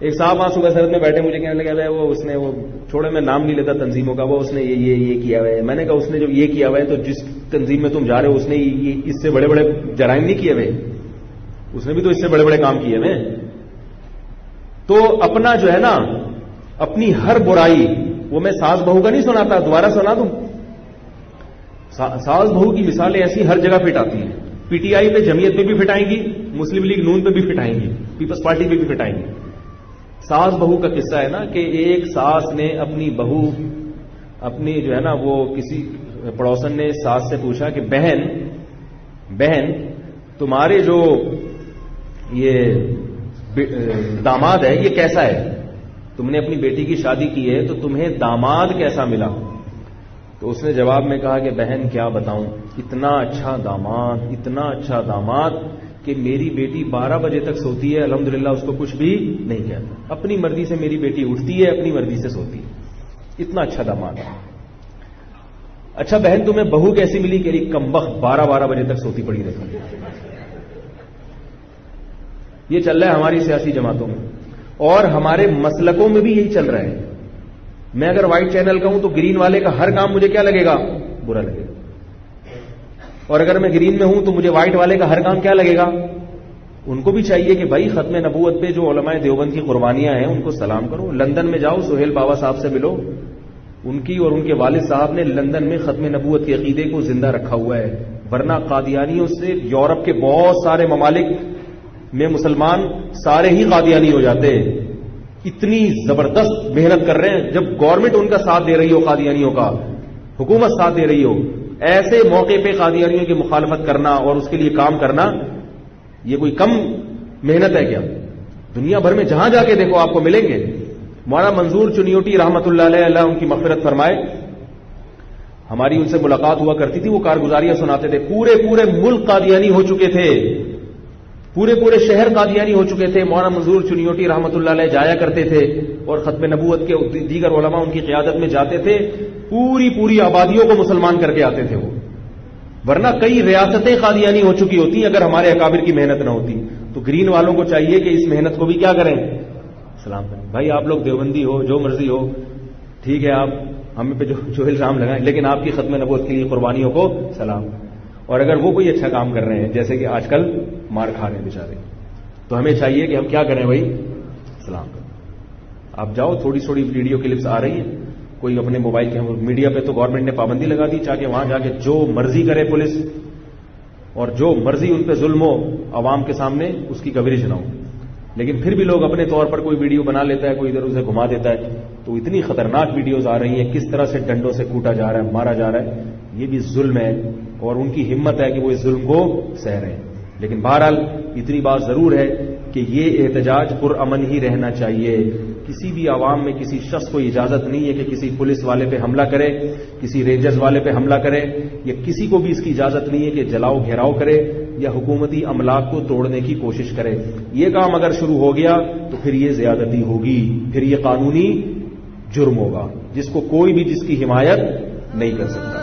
ایک صاحب وہاں صوبہ سرحد میں بیٹھے, مجھے کہنے لگا وہ اس نے, وہ چھوڑے میں نام نہیں لیتا تنظیموں کا, وہ اس نے یہ کیا ہوا ہے. میں نے کہا اس نے جو یہ کیا ہوا ہے تو جس تنظیم میں تم جا رہے ہو اس نے اس سے بڑے بڑے جرائم نہیں کیے ہوئے, اس نے بھی تو اس سے بڑے بڑے کام کیے ہوئے. تو اپنا جو ہے نا, اپنی ہر برائی, وہ میں ساس بہو کا نہیں سناتا, دوبارہ سنا دوں. ساس بہو کی مثالیں ایسی ہر جگہ فٹ آتی ہیں. پی ٹی آئی پہ جمعیت پہ بھی فٹائیں گی, مسلم لیگ نون پہ بھی فٹائیں گی, پیپلز پارٹی پہ بھی فٹائیں گی. ساس بہو کا قصہ ہے نا کہ ایک ساس نے اپنی بہو, اپنی جو ہے نا, وہ کسی پڑوسن نے ساس سے پوچھا کہ بہن تمہارے جو یہ داماد ہے یہ کیسا ہے, تم نے اپنی بیٹی کی شادی کی ہے تو تمہیں داماد کیسا ملا. تو اس نے جواب میں کہا کہ بہن کیا بتاؤں, اتنا اچھا داماد کہ میری بیٹی 12 بجے تک سوتی ہے، الحمدللہ اس کو کچھ بھی نہیں کہتا، اپنی مرضی سے میری بیٹی اٹھتی ہے، اپنی مرضی سے سوتی ہے، اتنا اچھا داماد ہے۔ اچھا بہن تمہیں بہو کیسی ملی؟ کہ کمبخت 12 بجے تک سوتی پڑی رہتی۔ یہ چل رہا ہے ہماری سیاسی جماعتوں میں، اور ہمارے مسلکوں میں بھی یہی چل رہا ہے۔ میں اگر وائٹ چینل کا ہوں تو گرین والے کا ہر کام مجھے کیا لگے گا؟ برا لگے گا، اور اگر میں گرین میں ہوں تو مجھے وائٹ والے کا ہر کام کیا لگے گا؟ ان کو بھی چاہیے کہ بھائی ختم نبوت پہ جو علماء دیوبند کی قربانیاں ہیں ان کو سلام کرو۔ لندن میں جاؤ، سہیل بابا صاحب سے ملو، ان کی اور ان کے والد صاحب نے لندن میں ختم نبوت کے عقیدے کو زندہ رکھا ہوا ہے، ورنہ قادیانیوں سے یورپ کے بہت سارے ممالک میں مسلمان سارے ہی قادیانی ہو جاتے ہیں۔ اتنی زبردست محنت کر رہے ہیں، جب گورنمنٹ ان کا ساتھ دے رہی ہو، قادیانیوں کا حکومت ساتھ دے رہی ہو، ایسے موقع پہ قادیانیوں کی مخالفت کرنا اور اس کے لیے کام کرنا یہ کوئی کم محنت ہے کیا؟ دنیا بھر میں جہاں جا کے دیکھو آپ کو ملیں گے۔ مولانا منظور چنیوٹی رحمۃ اللہ علیہ، اللہ ان کی مغفرت فرمائے، ہماری ان سے ملاقات ہوا کرتی تھی، وہ کارگزاریاں سناتے تھے، پورے ملک قادیانی ہو چکے تھے، پورے شہر قادیانی ہو چکے تھے، مولانا منظور چنیوٹی رحمۃ اللہ علیہ جایا کرتے تھے اور ختم نبوت کے دیگر علماء ان کی قیادت میں جاتے تھے، پوری آبادیوں کو مسلمان کر کے آتے تھے وہ، ورنہ کئی ریاستیں قادیانی ہو چکی ہوتی اگر ہمارے اکابر کی محنت نہ ہوتی۔ تو گرین والوں کو چاہیے کہ اس محنت کو بھی کیا کریں؟ سلام کریں۔ بھائی آپ لوگ دیوبندی ہو، جو مرضی ہو، ٹھیک ہے، آپ ہمیں پہ جو الزام لگائیں، لیکن آپ کی ختم نبوت کے لیے قربانیوں کو سلام۔ اور اگر وہ کوئی اچھا کام کر رہے ہیں، جیسے کہ آج کل مار کھا رہے ہیں بیچارے، تو ہمیں چاہیے کہ ہم کیا کریں بھائی؟ سلام کریں۔ آپ جاؤ، تھوڑی ویڈیو کلپس آ رہی ہیں، کوئی اپنے موبائل کے میڈیا پہ تو گورنمنٹ نے پابندی لگا دی، چاہے وہاں جا کے جو مرضی کرے پولیس اور جو مرضی ان پہ ظلم ہو، عوام کے سامنے اس کی کوریج نہ ہو، لیکن پھر بھی لوگ اپنے طور پر کوئی ویڈیو بنا لیتا ہے، کوئی ادھر اسے گھما دیتا ہے، تو اتنی خطرناک ویڈیوز آ رہی ہیں، کس طرح سے ڈنڈوں سے کوٹا جا رہا ہے، مارا جا رہا ہے، یہ بھی ظلم ہے، اور ان کی ہمت ہے کہ وہ اس ظلم کو سہ رہے ہیں۔ لیکن بہرحال اتنی بات ضرور ہے کہ یہ احتجاج پرامن ہی رہنا چاہیے۔ کسی بھی عوام میں کسی شخص کو اجازت نہیں ہے کہ کسی پولیس والے پہ حملہ کرے، کسی رینجرز والے پہ حملہ کرے، یا کسی کو بھی اس کی اجازت نہیں ہے کہ جلاؤ گھیراؤ کرے یا حکومتی املاک کو توڑنے کی کوشش کرے۔ یہ کام اگر شروع ہو گیا تو پھر یہ زیادتی ہوگی، پھر یہ قانونی جرم ہوگا، جس کو کوئی بھی جس کی حمایت نہیں کر سکتا۔